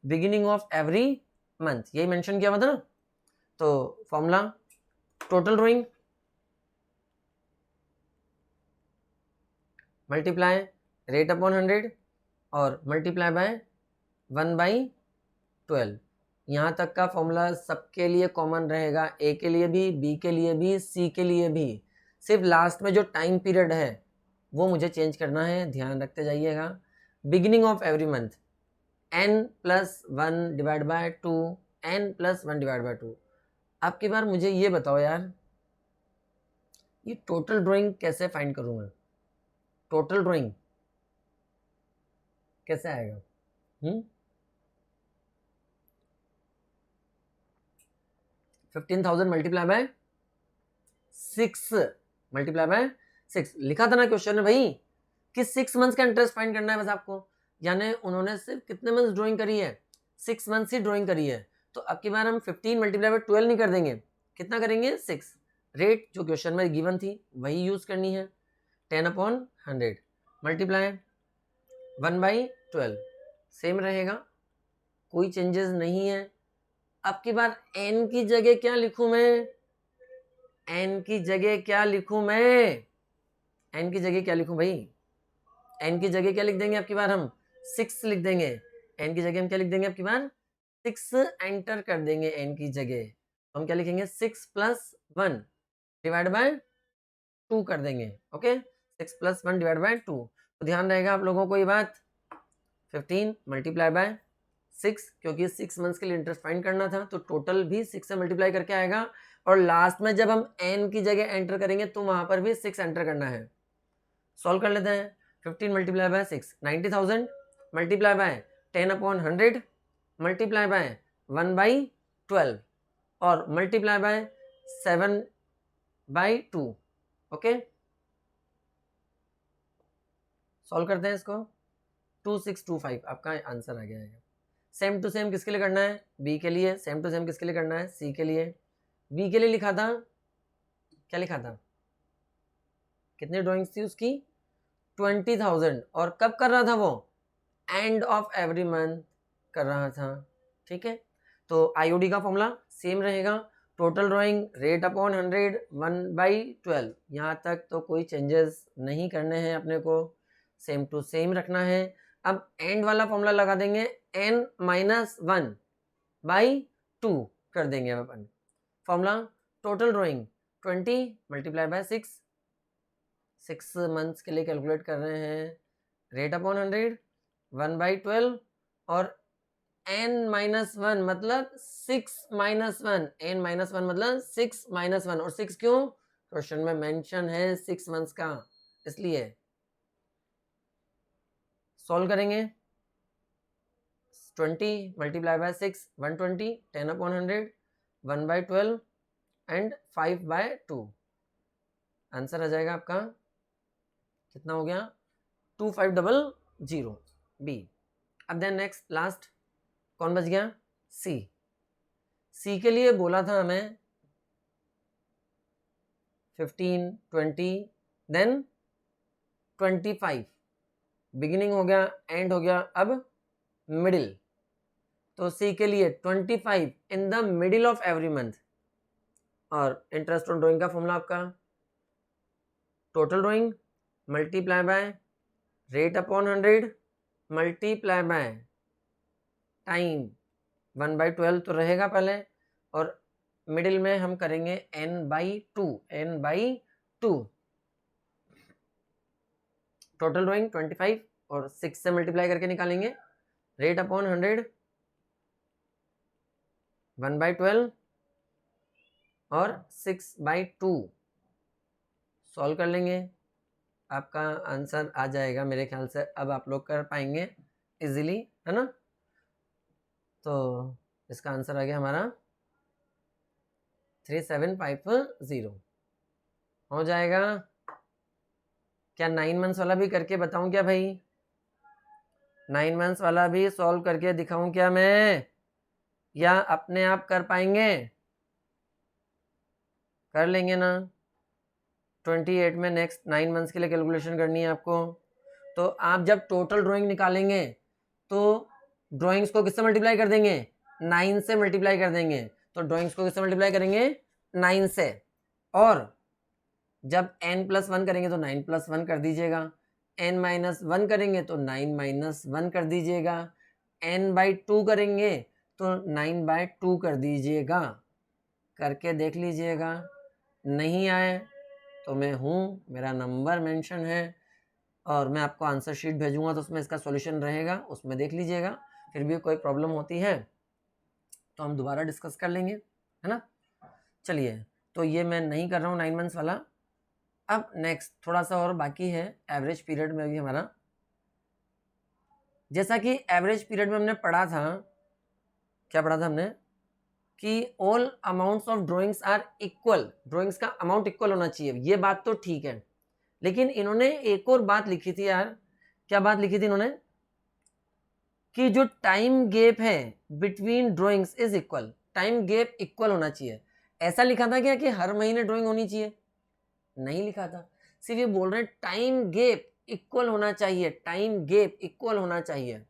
beginning of every month, यही मेंशन किया हुआ था ना। तो formula, total drawing multiply rate upon 100 और मल्टीप्लाई बाय 1/12। यहाँ तक का फॉर्मूला सबके लिए कॉमन रहेगा, ए के लिए भी, बी के लिए भी, सी के लिए भी। सिर्फ लास्ट में जो टाइम पीरियड है वो मुझे चेंज करना है, ध्यान रखते जाइएगा। Beginning of every month, n+1/2, n+1/2। अब की बार मुझे ये बताओ यार, ये टोटल ड्राइंग कैसे फाइंड करूँ मैं, टोटल ड्राइंग कैसे आएगा। 15,000 मल्टीप्लाई बाय 6, मल्टीप्लाई बाय 6 लिखा था ना क्वेश्चन में भाई, कि 6 मंथ्स का इंटरेस्ट फाइंड करना है बस आपको। यानी उन्होंने सिर्फ कितने मंथ्स ड्राइंग करी है, 6 मंथ्स ही ड्राइंग करी है। तो अब की बार हम 15 मल्टीप्लाई बाय 12 नहीं कर देंगे, कितना करेंगे, 6। रेट जो क्वेश्चन में गिवन थी वही यूज करनी है, 10/100 मल्टीप्लाई 1/12, सेम रहेगा, कोई चेंजेस नहीं है। अब की बार n की जगह क्या लिखूं मैं, n की जगह क्या लिखूं मैं, n की जगह क्या लिखूं भाई, n की जगह क्या लिख देंगे अब की बार हम, 6 लिख देंगे। n की जगह हम क्या लिख देंगे अब की बार, 6 एंटर कर देंगे n की जगह। हम क्या लिखेंगे, 6 + 1 डिवाइड बाय 2 कर देंगे। Okay, 6 + 1 divide by 2। तो ध्यान रहेगा आप लोगों को ये बात, 15 मल्टीप्लाई बाय 6, क्योंकि 6 मंथ्स के लिए इंटरेस्ट फाइंड करना था, तो टोटल भी 6 से मल्टीप्लाई करके आएगा, और लास्ट में जब हम n की जगह एंटर करेंगे तो वहां पर भी 6 एंटर करना है। सॉल्व कर लेते हैं। 15 multiply by 6 90,000 multiply by 10/100 multiply by 1/12 और मल्टीप्लाई बाय 7/2। ओके, सॉल्व करते हैं इसको। 2625 आपका आंसर आ गया है। सेम टू सेम किसके लिए करना है? बी के लिए। सेम टू सेम किसके लिए करना है? सी के लिए। बी के लिए लिखा था, क्या लिखा था, कितनी ड्राइंग्स थी उसकी? 20,000। और कब कर रहा था वो? एंड ऑफ एवरी मंथ कर रहा था। ठीक है, तो आईओडी का फॉर्मूला सेम रहेगा, टोटल ड्राइंग रेट अपॉन 100 1/12। यहाँ तक तो कोई चेंजेस नहीं करने हैं अपने को, सेम टू सेम रखना है। अब एंड वाला फॉर्मूला लगा देंगे, n-1/2 कर देंगे अपन। Formula total drawing 20 multiply by 6 months के लिए कैलकुलेट कर रहे हैं, रेट अपॉन 100 1/12 और n-1 मतलब 6-1, n-1 मतलब 6-1, और 6 क्यों? क्वेश्चन में मेंशन है 6 मंथ्स का, इसलिए। सॉल्व करेंगे। 20 मल्टीप्लाई बाय 6 120, 10/100 1/12 एंड 5/2। आंसर आ जाएगा आपका, कितना हो गया? 2500 बी। अब देन नेक्स्ट लास्ट कौन बच गया? सी। सी के लिए बोला था हमें 15 20 देन 25, बिगिनिंग हो गया, एंड हो गया, अब मिडिल। तो सी के लिए 25 in the middle of every month, और इंटरेस्ट ऑन ड्राइंग का फॉर्मूला आपका total drawing multiply by rate upon 100 multiply by time 1/12 तो रहेगा पहले, और मिडिल में हम करेंगे n/2, n/2। टोटल ड्राइंग 25 और 6 से मल्टीप्लाई करके निकालेंगे, रेट अपॉन 100 1/12 और 6/2। सॉल्व कर लेंगे, आपका आंसर आ जाएगा मेरे ख्याल से। अब आप लोग कर पाएंगे इजीली, है ना? तो इसका आंसर आ गया हमारा 3750 हो जाएगा। क्या 9 मंथ्स वाला भी करके बताऊं क्या भाई? 9 मंथ्स वाला भी सॉल्व करके दिखाऊं क्या मैं, या अपने आप कर पाएंगे? कर लेंगे ना? 28 में नेक्स्ट 9 मंथ्स के लिए कैलकुलेशन करनी है आपको। तो आप जब टोटल ड्राइंग निकालेंगे तो ड्राइंग्स को किससे मल्टीप्लाई कर देंगे? 9 से मल्टीप्लाई कर देंगे। तो ड्राइंग्स को किससे मल्टीप्लाई करेंगे? 9 से। और जब n+1 करेंगे तो 9+1 कर दीजिएगा, n-1 करेंगे तो 9-1 कर दीजिएगा, n/2 करेंगे तो 9/2 कर दीजिएगा। करके देख लीजिएगा, नहीं आए तो मैं हूँ, मेरा नंबर मेंशन है, और मैं आपको आंसर शीट भेजूंगा तो उसमें इसका सॉल्यूशन रहेगा, उसमें देख लीजिएगा। फिर भी कोई प्रॉब्लम होती है तो हम दोबारा डिस्कस कर लेंगे, है ना? चलिए, तो ये मैं नहीं कर रहा हूँ 9 मंथ्स वाला। अब नेक्स्ट थोड़ा सा और बाकी है एवरेज पीरियड में भी हमारा। जैसा कि एवरेज पीरियड में हमने पढ़ा था, क्या पढ़ा था हमने? कि all amounts of drawings are equal, drawings का अमाउंट इक्वल होना चाहिए। ये बात तो ठीक है, लेकिन इन्होंने एक और बात लिखी थी यार। क्या बात लिखी थी इन्होंने? कि जो टाइम गैप है between drawings is equal, time gap equal होना चाहिए। ऐसा लिखा था क्या कि हर महीने ड्राइंग होनी चाहिए? नहीं लिखा था, सिर्फ ये बोल रहे हैं टाइम गैप इक्वल होना चाहिए, टाइम गैप इक्वल होना चाहिए।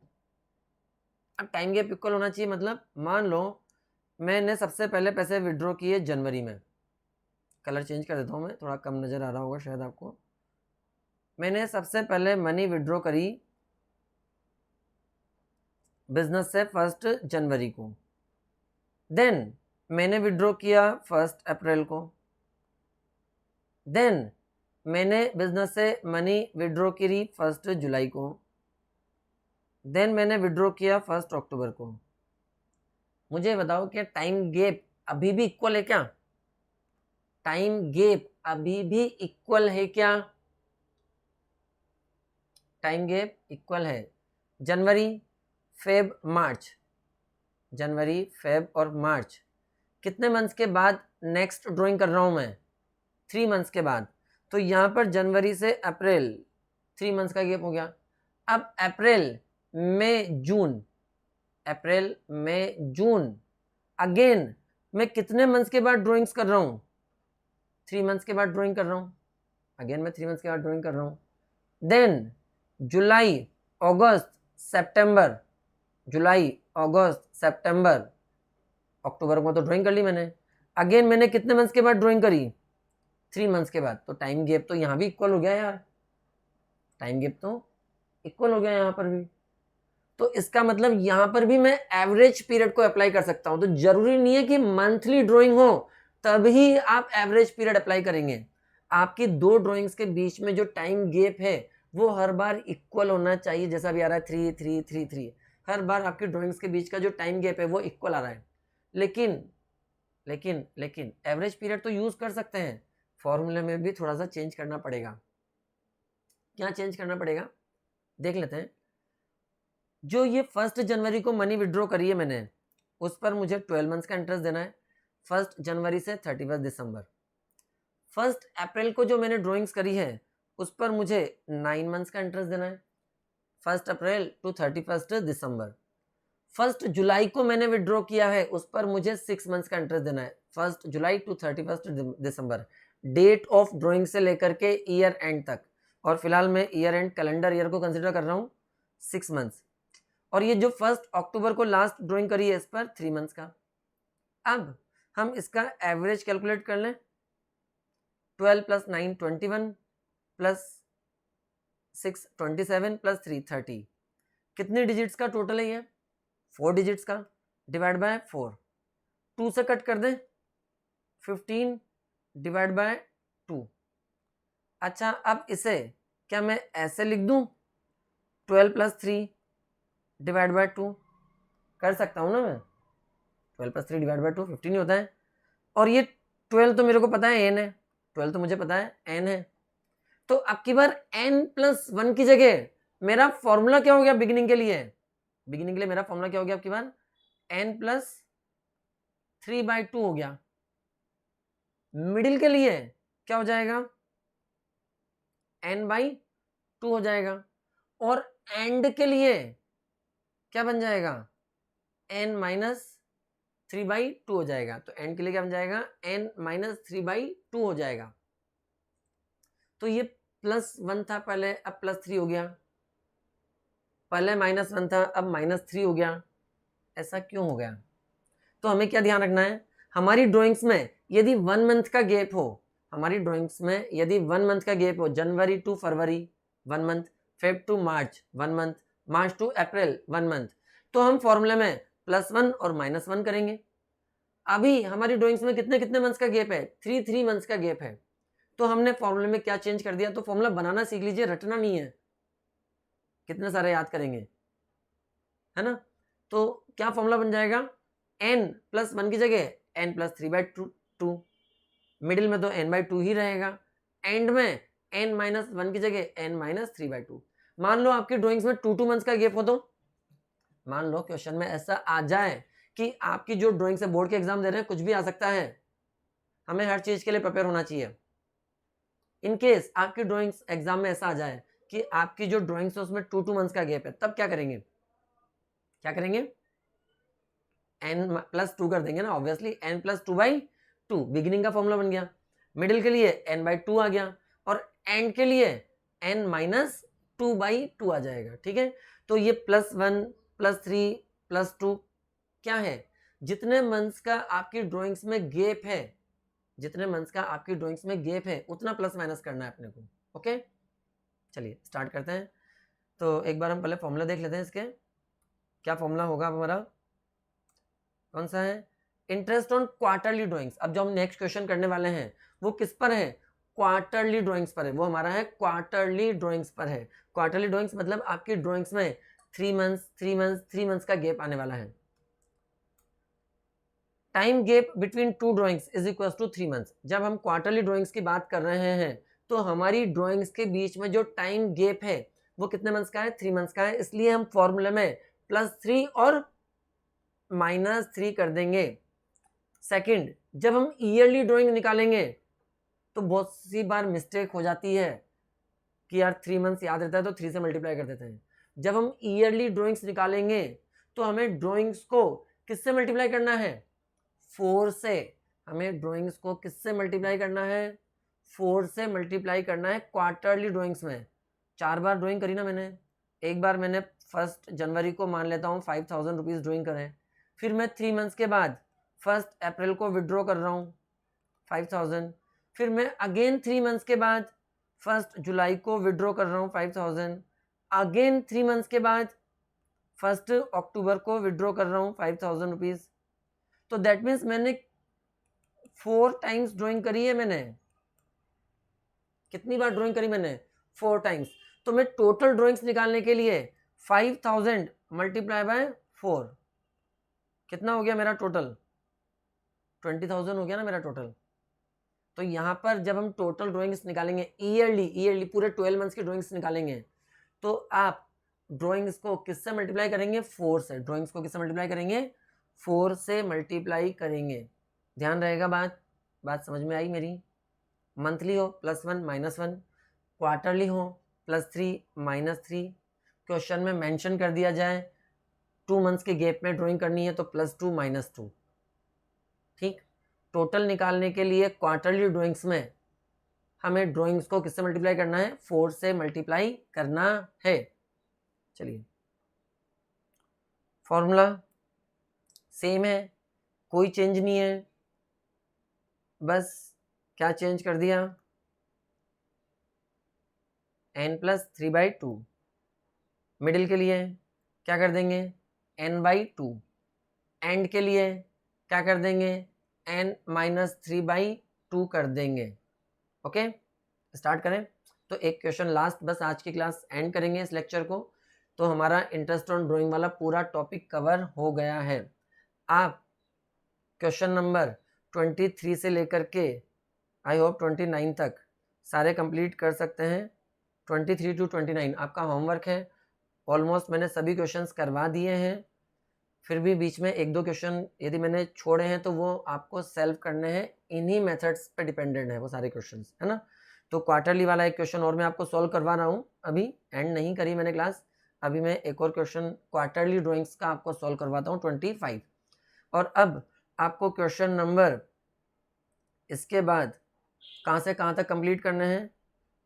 अब टाइम गैप इक्वल होना चाहिए मतलब, मान लो मैंने सबसे पहले पैसे विड्रॉ किए जनवरी में, कलर चेंज कर देता हूँ मैं, थोड़ा कम नज़र आ रहा होगा शायद आपको। मैंने सबसे पहले मनी विड्रॉ करी बिजनेस से 1 जनवरी को, देन मैंने विड्रॉ किया 1 अप्रैल को, देन मैंने बिजनेस से मनी विड्रॉ करी 1 जुलाई को, देन मैंने विड्रॉ किया 1 अक्टूबर को। मुझे बताओ कि टाइम गैप अभी भी इक्वल है क्या? टाइम गैप अभी भी इक्वल है क्या? टाइम गैप इक्वल है। जनवरी, फेब, मार्च, जनवरी, फेब और मार्च, कितने मंथ्स के बाद नेक्स्ट ड्राइंग कर रहा हूं मैं? 3 मंथ्स के बाद। तो यहां पर जनवरी से अप्रैल 3 मंथ्स का गैप हो गया। अब अप्रैल, मई, जून, अप्रैल, मई, जून, अगेन मैं कितने मंथ्स के बाद ड्राइंग्स कर रहा हूं? 3 मंथ्स के बाद ड्राइंग कर रहा हूं। अगेन मैं 3 मंथ्स के बाद ड्राइंग कर रहा हूं। देन जुलाई, अगस्त, सितंबर, जुलाई, अगस्त, सितंबर, अक्टूबर को तो ड्राइंग कर ली मैंने। अगेन मैंने कितने मंथ्स के बाद ड्राइंग करी? 3 मंथ्स के बाद। तो टाइम गैप तो यहाँ भी इक्वल हो गया यार, टाइम गैप तो इक्वल हो गया यहाँ पर भी। तो इसका मतलब यहाँ पर भी मैं एवरेज पीरियड को अप्लाई कर सकता हूँ। तो जरूरी नहीं है कि मंथली ड्राइंग हो तभी आप एवरेज पीरियड अप्लाई करेंगे। आपकी 2 ड्राइंग्स के बीच में जो टाइम गैप है वो हर बार इक्वल होना चाहिए, जैसा भी आ रहा है 3 3 3 3। हर बार आपकी ड्राइंग्स के बीच का जो टाइम गैप है वो इक्वल आ रहा है। लेकिन लेकिन लेकिन एवरेज पीरियड तो यूज कर सकते हैं, फॉर्मूले में भी थोड़ा सा चेंज करना पड़ेगा। क्या चेंज करना पड़ेगा देख लेते हैं। जो ये 1 जनवरी को मनी विड्रॉ करी है मैंने, उस पर मुझे 12 मंथ्स का इंटरेस्ट देना है, 1 जनवरी से 31 दिसंबर। 1 अप्रैल को जो मैंने ड्राइंग्स करी है उस पर मुझे 9 मंथ्स का इंटरेस्ट देना है, 1 अप्रैल टू 31 दिसंबर। 1 जुलाई को मैंने विड्रॉ किया है, उस पर मुझे 6 मंथ्स का इंटरेस्ट देना है, 1 जुलाई टू 31 दिसंबर। डेट ऑफ ड्राइंग से लेकर के ईयर एंड तक, और फिलहाल मैं ईयर एंड कैलेंडर ईयर को कंसिडर कर रहा हूँ 6 मंथ्स। और ये जो 1 अक्टूबर को लास्ट ड्राइंग करी है इस पर 3 मंथ्स का। अब हम इसका एवरेज कैलकुलेट कर लें। 12 प्लस 9 21 प्लस 6 27 प्लस 3 30। कितने डिजिट्स का टोटल है ये? 4 डिजिट्स का। डिवाइड बाय 4, 2 से कट कर दें, 15 डिवाइड बाय 2। अच्छा, अब इसे क्या मैं ऐसे लिख दूं? 12 प्लस 3 डिवाइड बाय 2 कर सकता हूं ना मैं? 12 प्लस 3 डिवाइड बाय 2 15 ही होता है। और ये 12 तो मेरे को पता है एन है, 12 तो मुझे पता है एन है। तो अब की बार एन प्लस 1 की जगह मेरा फॉर्मूला क्या हो गया बिगिनिंग के लिए? बिगिनिंग के लिए मेरा फॉर्मूला क्या हो गया अब की बार? एन प्लस 3/2 हो गया। मिडिल के लिए क्या हो जाएगा? n/2 हो जाएगा। और एंड के लिए क्या बन जाएगा? n-3/2 हो जाएगा। तो एंड के लिए क्या बन जाएगा? n-3/2 हो जाएगा। तो ये +1 था पहले, अब +3 हो गया। पहले -1 था, अब -3 हो गया। ऐसा क्यों हो गया? तो हमें क्या ध्यान रखना है? हमारी ड्राइंग्स में यदि 1 मंथ का गैप हो, हमारी ड्राइंग्स में यदि 1 मंथ का गैप हो, जनवरी टू फरवरी 1 month, Feb to March 1 month, March to April 1 month, तो हम फॉर्मूले में +1 और -1 करेंगे। अभी हमारी ड्राइंग्स में कितने कितने मंथ्स का गैप है? 3 मंथ्स का गैप है। तो हमने फॉर्मूले में क्या चेंज कर दिया? तो फॉर्मूला बनाना सीख लीजिए, रटना नहीं है। कितने सारे याद करेंगे, है ना? तो क्या फॉर्मूला बन जाएगा? n प्लस 1 की जगह n प्लस 3/2, मिडिल में तो n/2 ही रहेगा, एंड में n माइनस 1 की जगह n माइनस 3/2। मान लो आपकी ड्राइंग्स में 2 मंथ्स का गैप हो, तो मान लो क्वेश्चन में ऐसा आ जाए कि आपकी जो ड्राइंग से बोर्ड के एग्जाम दे रहे हैं, कुछ भी आ सकता है, हमें हर चीज के लिए प्रिपेयर होना चाहिए। इन केस आपकी ड्राइंग्स एग्जाम में ऐसा आ जाए कि आपकी जो ड्राइंग्स है उसमें 2 मंथ्स का गैप है, तब क्या करेंगे? क्या करेंगे? n+2 कर देंगे ना, ऑब्वियसली n+2/2 बिगिनिंग का फॉर्मूला बन गया। मिडिल के लिए n/2 आ गया, और एंड के लिए n-2/2 आ जाएगा। ठीक है, तो ये +1 +3 +2 क्या है? जितने मंथ्स का आपकी ड्राइंग्स में गैप है, जितने मंथ्स का आपकी ड्राइंग्स में गैप है, उतना प्लस माइनस करना है अपने को। ओके, चलिए स्टार्ट करते हैं। तो एक बार हम पहले फॉर्मूला देख लेते हैं इसके। क्या फॉर्मूला होगा हमारा? कौन सा है? Interest on quarterly drawings. अब जो हम नेक्स्ट क्वेश्चन करने वाले हैं वो किस पर है? क्वार्टरली ड्राइंग्स पर है, वो हमारा है क्वार्टरली ड्राइंग्स पर है। क्वार्टरली ड्राइंग्स मतलब आपकी ड्राइंग्स में 3 मंथ्स का गैप आने वाला है। Time gap between two drawings is equal to 3 months. जब हम क्वार्टरली ड्राइंग्स की बात कर रहे हैं तो हमारी ड्राइंग्स के बीच में जो टाइम गैप है वो कितने मंथ्स का है? 3 मंथ्स का है। इसलिए हम फॉर्मूले में +3 और -3 कर देंगे। सेकंड, जब हम ईयरली ड्राइंग निकालेंगे तो बहुत सी बार मिस्टेक हो जाती है कि यार 3 मंथ्स याद रहता है तो 3 से मल्टीप्लाई कर देते हैं। जब हम ईयरली ड्राइंग्स निकालेंगे तो हमें ड्राइंग्स को किससे मल्टीप्लाई करना है? 4 से। हमें ड्राइंग्स को किससे मल्टीप्लाई करना है? 4 से मल्टीप्लाई करना है क्वार्टरली ड्राइंग्स में। 4 बार ड्राइंग करी ना मैंने। एक बार मैंने 1 जनवरी को मान लेता हूँ 5000 रुपीज़ ड्राइंग करें, फिर मैं 3 मंथ्स के बाद 1 अप्रैल को विड्रॉ कर रहा हूँ 5000, फिर मैं अगेन 3 मंथ्स के बाद 1 जुलाई को विड्रॉ कर रहा हूँ 5000, अगेन 3 मंथ्स के बाद 1 अक्टूबर को विड्रॉ कर रहा हूँ 5000 रुपीज़। तो दैट मीन्स मैंने 4 टाइम्स ड्राइंग करी है। मैंने कितनी बार ड्राइंग करी? मैंने 4 टाइम्स। तो मैं टोटल ड्राइंग्स निकालने के लिए 5000 मल्टीप्लाई बाय 4 कितना हो गया मेरा टोटल? 20,000 हो गया ना मेरा टोटल। तो यहाँ पर जब हम टोटल ड्राइंग्स निकालेंगे ईयरली पूरे 12 मंथ्स की ड्राइंग्स निकालेंगे तो आप ड्राइंग्स को किससे मल्टीप्लाई करेंगे? 4 से। ड्राइंग्स को किससे मल्टीप्लाई करेंगे? 4 से मल्टीप्लाई करेंगे। ध्यान रहेगा बात समझ में आई मेरी? मंथली हो +1 -1, क्वार्टरली हो +3 -3, क्वेश्चन में मेंशन कर दिया जाए 2 मंथ्स के गैप में ड्राइंग करनी है तो +2 -2। ठीक, टोटल निकालने के लिए क्वार्टरली ड्राइंग्स में हमें ड्राइंग्स को किससे मल्टीप्लाई करना है? 4 से मल्टीप्लाई करना है। चलिए, फॉर्मूला सेम है, कोई चेंज नहीं है, बस क्या चेंज कर दिया? n+3/2। मिडिल के लिए क्या कर देंगे? n/2। एंड के लिए क्या कर देंगे? n-3/2 कर देंगे। ओके, स्टार्ट करें। तो एक क्वेश्चन लास्ट, बस आज की क्लास एंड करेंगे इस लेक्चर को। तो हमारा इंटरेस्ट ऑन ड्राइंग वाला पूरा टॉपिक कवर हो गया है। आप क्वेश्चन नंबर 23 से लेकर के आई होप 29 तक सारे कंप्लीट कर सकते हैं। 23 to 29 आपका होमवर्क है। ऑलमोस्ट मैंने सभी क्वेश्चंस करवा दिए हैं, फिर भी बीच में 1-2 क्वेश्चन यदि मैंने छोड़े हैं तो वो आपको सेल्फ करने हैं। इन्हीं मेथड्स पे डिपेंडेंट है वो सारे क्वेश्चंस, है ना। तो क्वार्टरली वाला एक क्वेश्चन और मैं आपको सॉल्व करवा रहा हूँ। अभी एंड नहीं करी मैंने क्लास, अभी मैं एक और क्वेश्चन क्वार्टरली ड्राइंग्स का आपको सॉल्व करवाता हूँ 25। और अब आपको क्वेश्चन नंबर इसके बाद कहाँ से कहाँ तक कंप्लीट करने हैं?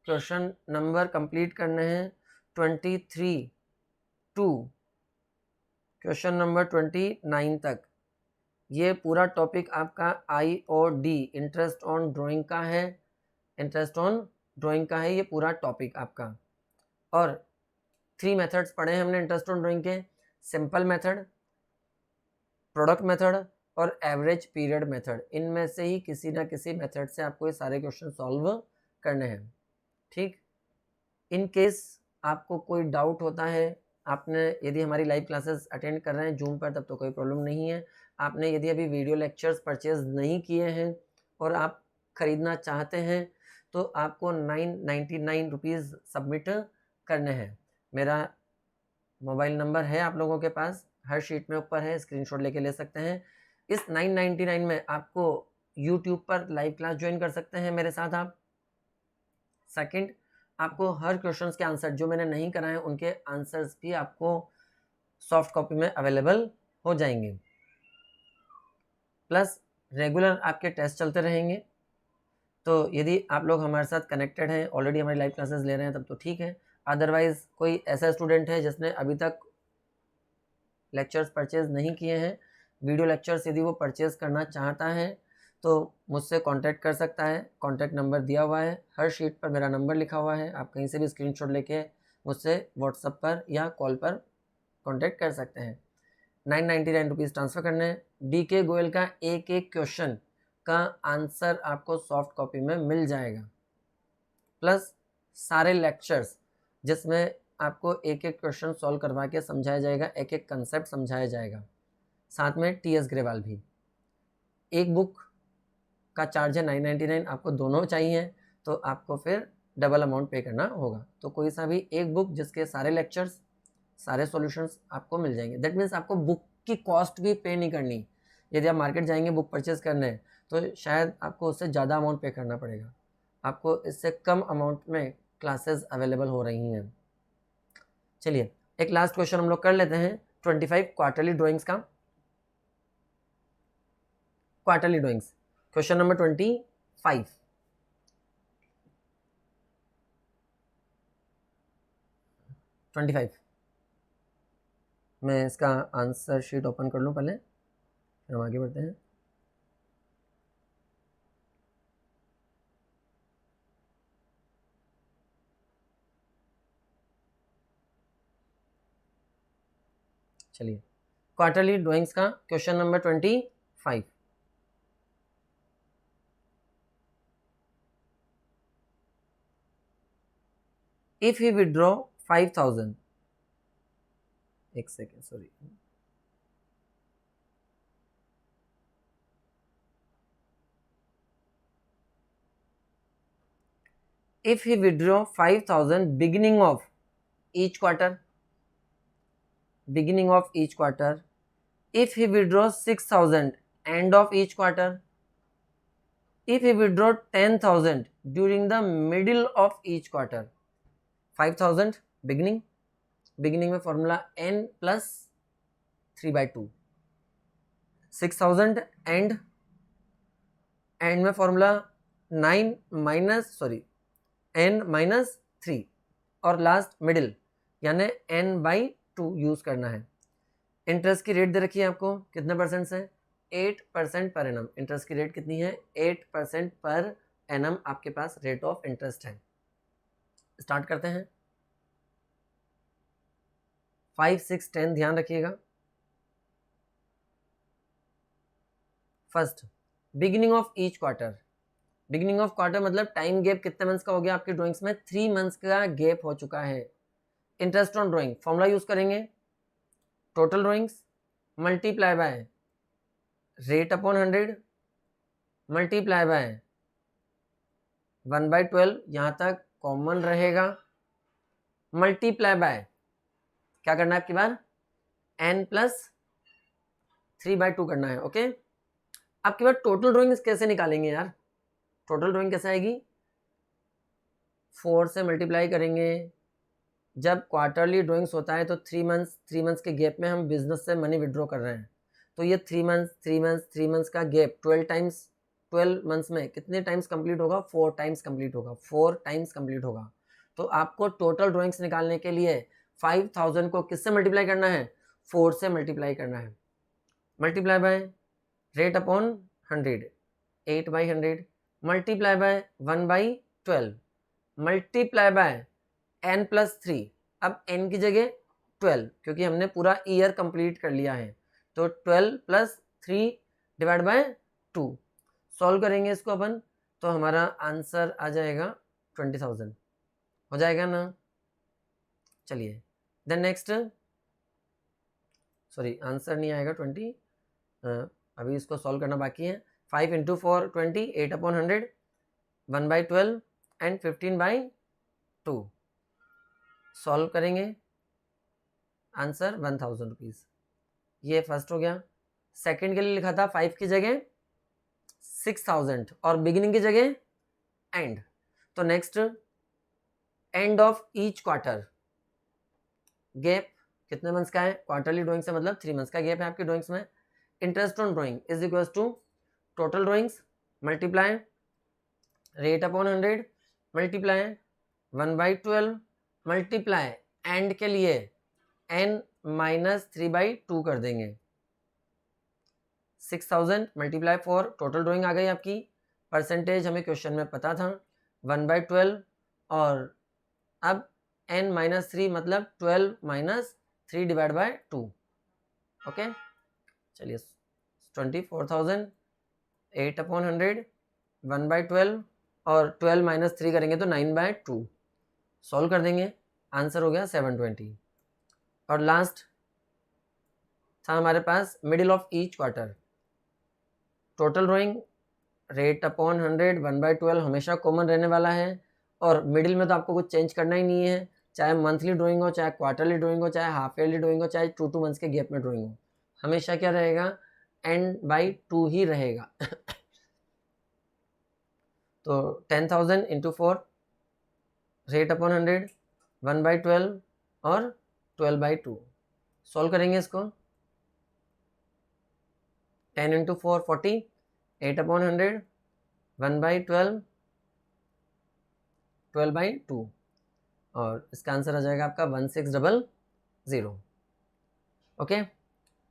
क्वेश्चन नंबर कंप्लीट करने हैं 23 टू क्वेश्चन नंबर 29 तक। ये पूरा टॉपिक आपका IOD इंटरेस्ट ऑन ड्राइंग का है। इंटरेस्ट ऑन ड्राइंग का है ये पूरा टॉपिक आपका। और 3 मेथड्स पढ़े हैं हमने इंटरेस्ट ऑन ड्राइंग के: सिंपल मेथड, प्रोडक्ट मेथड और एवरेज पीरियड मेथड। इनमें से ही किसी ना किसी मेथड से आपको ये सारे क्वेश्चन सॉल्व करने हैं। ठीक, इन केस आपको कोई डाउट होता है, आपने यदि हमारी लाइव क्लासेस अटेंड कर रहे हैं जूम पर, तब तो कोई प्रॉब्लम नहीं है। आपने यदि अभी वीडियो लेक्चर्स परचेज नहीं किए हैं और आप ख़रीदना चाहते हैं तो आपको 999 रुपीज़ सबमिट करने हैं। मेरा मोबाइल नंबर है आप लोगों के पास, हर शीट में ऊपर है, स्क्रीनशॉट लेके ले सकते हैं। इस 999 में आपको यूट्यूब पर लाइव क्लास ज्वाइन कर सकते हैं मेरे साथ आप। सेकंड, आपको हर क्वेश्चंस के आंसर जो मैंने नहीं कराए उनके आंसर्स भी आपको सॉफ्ट कॉपी में अवेलेबल हो जाएंगे। प्लस रेगुलर आपके टेस्ट चलते रहेंगे। तो यदि आप लोग हमारे साथ कनेक्टेड हैं, ऑलरेडी हमारी लाइव क्लासेस ले रहे हैं, तब तो ठीक है। अदरवाइज़ कोई ऐसा स्टूडेंट है जिसने अभी तक लेक्चर्स परचेज़ नहीं किए हैं, वीडियो लेक्चर्स यदि वो परचेज़ करना चाहता है तो मुझसे कांटेक्ट कर सकता है। कांटेक्ट नंबर दिया हुआ है, हर शीट पर मेरा नंबर लिखा हुआ है। आप कहीं से भी स्क्रीनशॉट लेके मुझसे व्हाट्सएप पर या कॉल पर कांटेक्ट कर सकते हैं। 999 रुपीज़ ट्रांसफ़र करने हैं। DK गोयल का एक क्वेश्चन का आंसर आपको सॉफ्ट कॉपी में मिल जाएगा। प्लस सारे लेक्चर्स जिसमें आपको एक एक क्वेश्चन सॉल्व करवा के समझाया जाएगा, एक एक कंसेप्ट समझाया जाएगा, साथ में टीएस ग्रेवाल भी। एक बुक का चार्ज है 999, आपको दोनों चाहिए तो आपको फिर डबल अमाउंट पे करना होगा। तो कोई सा भी एक बुक जिसके सारे लेक्चर्स, सारे सॉल्यूशंस आपको मिल जाएंगे। दैट मीन्स आपको बुक की कॉस्ट भी पे नहीं करनी। यदि आप मार्केट जाएंगे बुक परचेज करने तो शायद आपको उससे ज़्यादा अमाउंट पे करना पड़ेगा, आपको इससे कम अमाउंट में क्लासेस अवेलेबल हो रही हैं। चलिए एक लास्ट क्वेश्चन हम लोग कर लेते हैं 25 क्वार्टरली ड्राइंग्स का। क्वार्टरली ड्राइंग्स क्वेश्चन नंबर 25 मैं इसका आंसर शीट ओपन कर लूँ पहले, फिर हम आगे बढ़ते हैं। चलिए क्वार्टरली ड्राइंग्स का question number 25। If you withdraw 5000, एक second sorry, if he withdraw 5000 beginning of each quarter, if he withdraws 6000 end of each quarter, if he withdraw 10,000 during the middle of each quarter, 5000 beginning में formula n plus 3/2, 6000 end में formula 9 minus n minus 3 और last middle यानी n/2 use करना है। Interest की rate दे रखी है आपको कितने परसेंट से, 8% पर एनम। इंटरेस्ट की रेट कितनी है, 8% पर एनम आपके पास रेट ऑफ इंटरेस्ट है। स्टार्ट करते हैं। 5, 6, 10 ध्यान रखिएगा। First beginning of each quarter, beginning of quarter मतलब टाइम गैप कितने मंथ्स का हो गया आपके ड्राइंग्स में, 3 मंथ्स का गैप हो चुका है। Interest on drawing formula use करेंगे, total drawings multiply by rate upon 100 multiply by 1/12, यहाँ तक कॉमन रहेगा, मल्टीप्लाई बाय क्या करना है आपकी बार, n plus 3/2 करना है। ओके आपकी बार टोटल ड्राइंग कैसे निकालेंगे यार, टोटल ड्राइंग कैसे आएगी, 4 से मल्टीप्लाई करेंगे। जब क्वार्टरली ड्राइंग्स होता है तो 3 मंथ्स के गैप में हम बिजनेस से मनी विड्रॉ कर रहे हैं, तो ये 3 मंथ्स का गैप 12 मंथ्स में कितने टाइम्स कंप्लीट होगा, 4 टाइम्स कंप्लीट होगा, 4 टाइम्स कंप्लीट होगा। तो आपको टोटल ड्राइंग्स निकालने के लिए 5000 को किससे मल्टीप्लाई करना है, 4 से मल्टीप्लाई करना है, multiply by rate upon 100, 8/100 multiply by 1/12 multiply bye n plus 3, अब n की जगह 12 क्योंकि हमने पूरा ईयर कंप्लीट कर लिया है, तो 12 plus 3 डिवाइड बाय 2। सॉल्व करेंगे इसको अपन तो हमारा आंसर आ जाएगा 20,000, हो जाएगा ना। चलिए देन नेक्स्ट, आंसर नहीं आएगा 20, अभी इसको सॉल्व करना बाकी है। 5 × 4 20, 8/100 1/12 एंड 15/2 सॉल्व करेंगे, आंसर 1000 रुपीज़। ये फर्स्ट हो गया। सेकंड के लिए लिखा था 5 की जगह 6000 और बिगिनिंग की जगह एंड, तो next end of each quarter, gap कितने मंथ्स का है, क्वार्टरली ड्राइंग से मतलब 3 मंथ्स का गैप है आपकी ड्राइंग्स में। Interest on drawing is equal to total drawings multiply rate upon 100 multiply 1/12 multiply end के लिए n माइनस 3/2 कर देंगे। 6000 मल्टीप्लाई 4 टोटल ड्राइंग आ गई आपकी। परसेंटेज हमें क्वेश्चन में पता था 1/12 और अब n माइनस 3 मतलब 12 माइनस 3 डिवाइड बाय 2। ओके चलिए 24,000 8/100 1/12 और 12 माइनस 3 करेंगे तो 9/2। सॉल्व कर देंगे, आंसर हो गया 720। और लास्ट था हमारे पास middle of each quarter. Total drawing rate upon 100 1/12 हमेशा कॉमन रहने वाला है, और मिडिल में तो आपको कुछ चेंज करना ही नहीं है, चाहे मंथली ड्राइंग हो, चाहे क्वार्टरली ड्राइंग हो, चाहे हाफ ईयरली ड्राइंग हो, चाहे 2 मंथ्स के गैप में ड्राइंग हो, हमेशा क्या रहेगा, n/2 ही रहेगा। तो 10,000 इंटू 4 रेट अपॉन 100 1/12 और 12/2। सॉल्व करेंगे इसको, 10 इंटू 4 40, 8 अपॉन 100 1/12 12/2, और इसका आंसर आ जाएगा आपका 1600। ओके,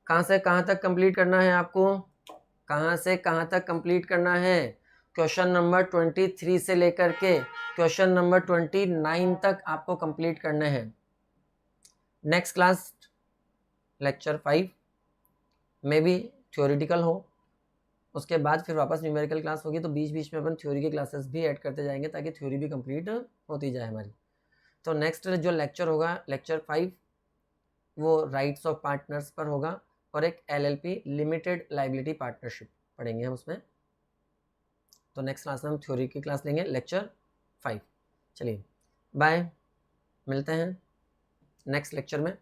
कहाँ से कहाँ तक कंप्लीट करना है आपको, कहाँ से कहाँ तक कंप्लीट करना है, क्वेश्चन नंबर 23 से लेकर के क्वेश्चन नंबर 29 तक आपको कंप्लीट करने हैं। नेक्स्ट क्लास लेक्चर 5 में भी थ्योरेटिकल हो, उसके बाद फिर वापस न्यूमेरिकल क्लास होगी, तो बीच बीच में अपन थ्योरी की क्लासेस भी ऐड करते जाएंगे ताकि थ्योरी भी कंप्लीट होती जाए हमारी। तो नेक्स्ट जो लेक्चर होगा लेक्चर 5, वो राइट्स ऑफ पार्टनर्स पर होगा, और एक LLP लिमिटेड लाइबिलिटी पार्टनरशिप पढ़ेंगे हम उसमें। तो नेक्स्ट क्लास में हम थ्योरी की क्लास लेंगे लेक्चर 5। चलिए बाय, मिलते हैं नेक्स्ट लेक्चर में।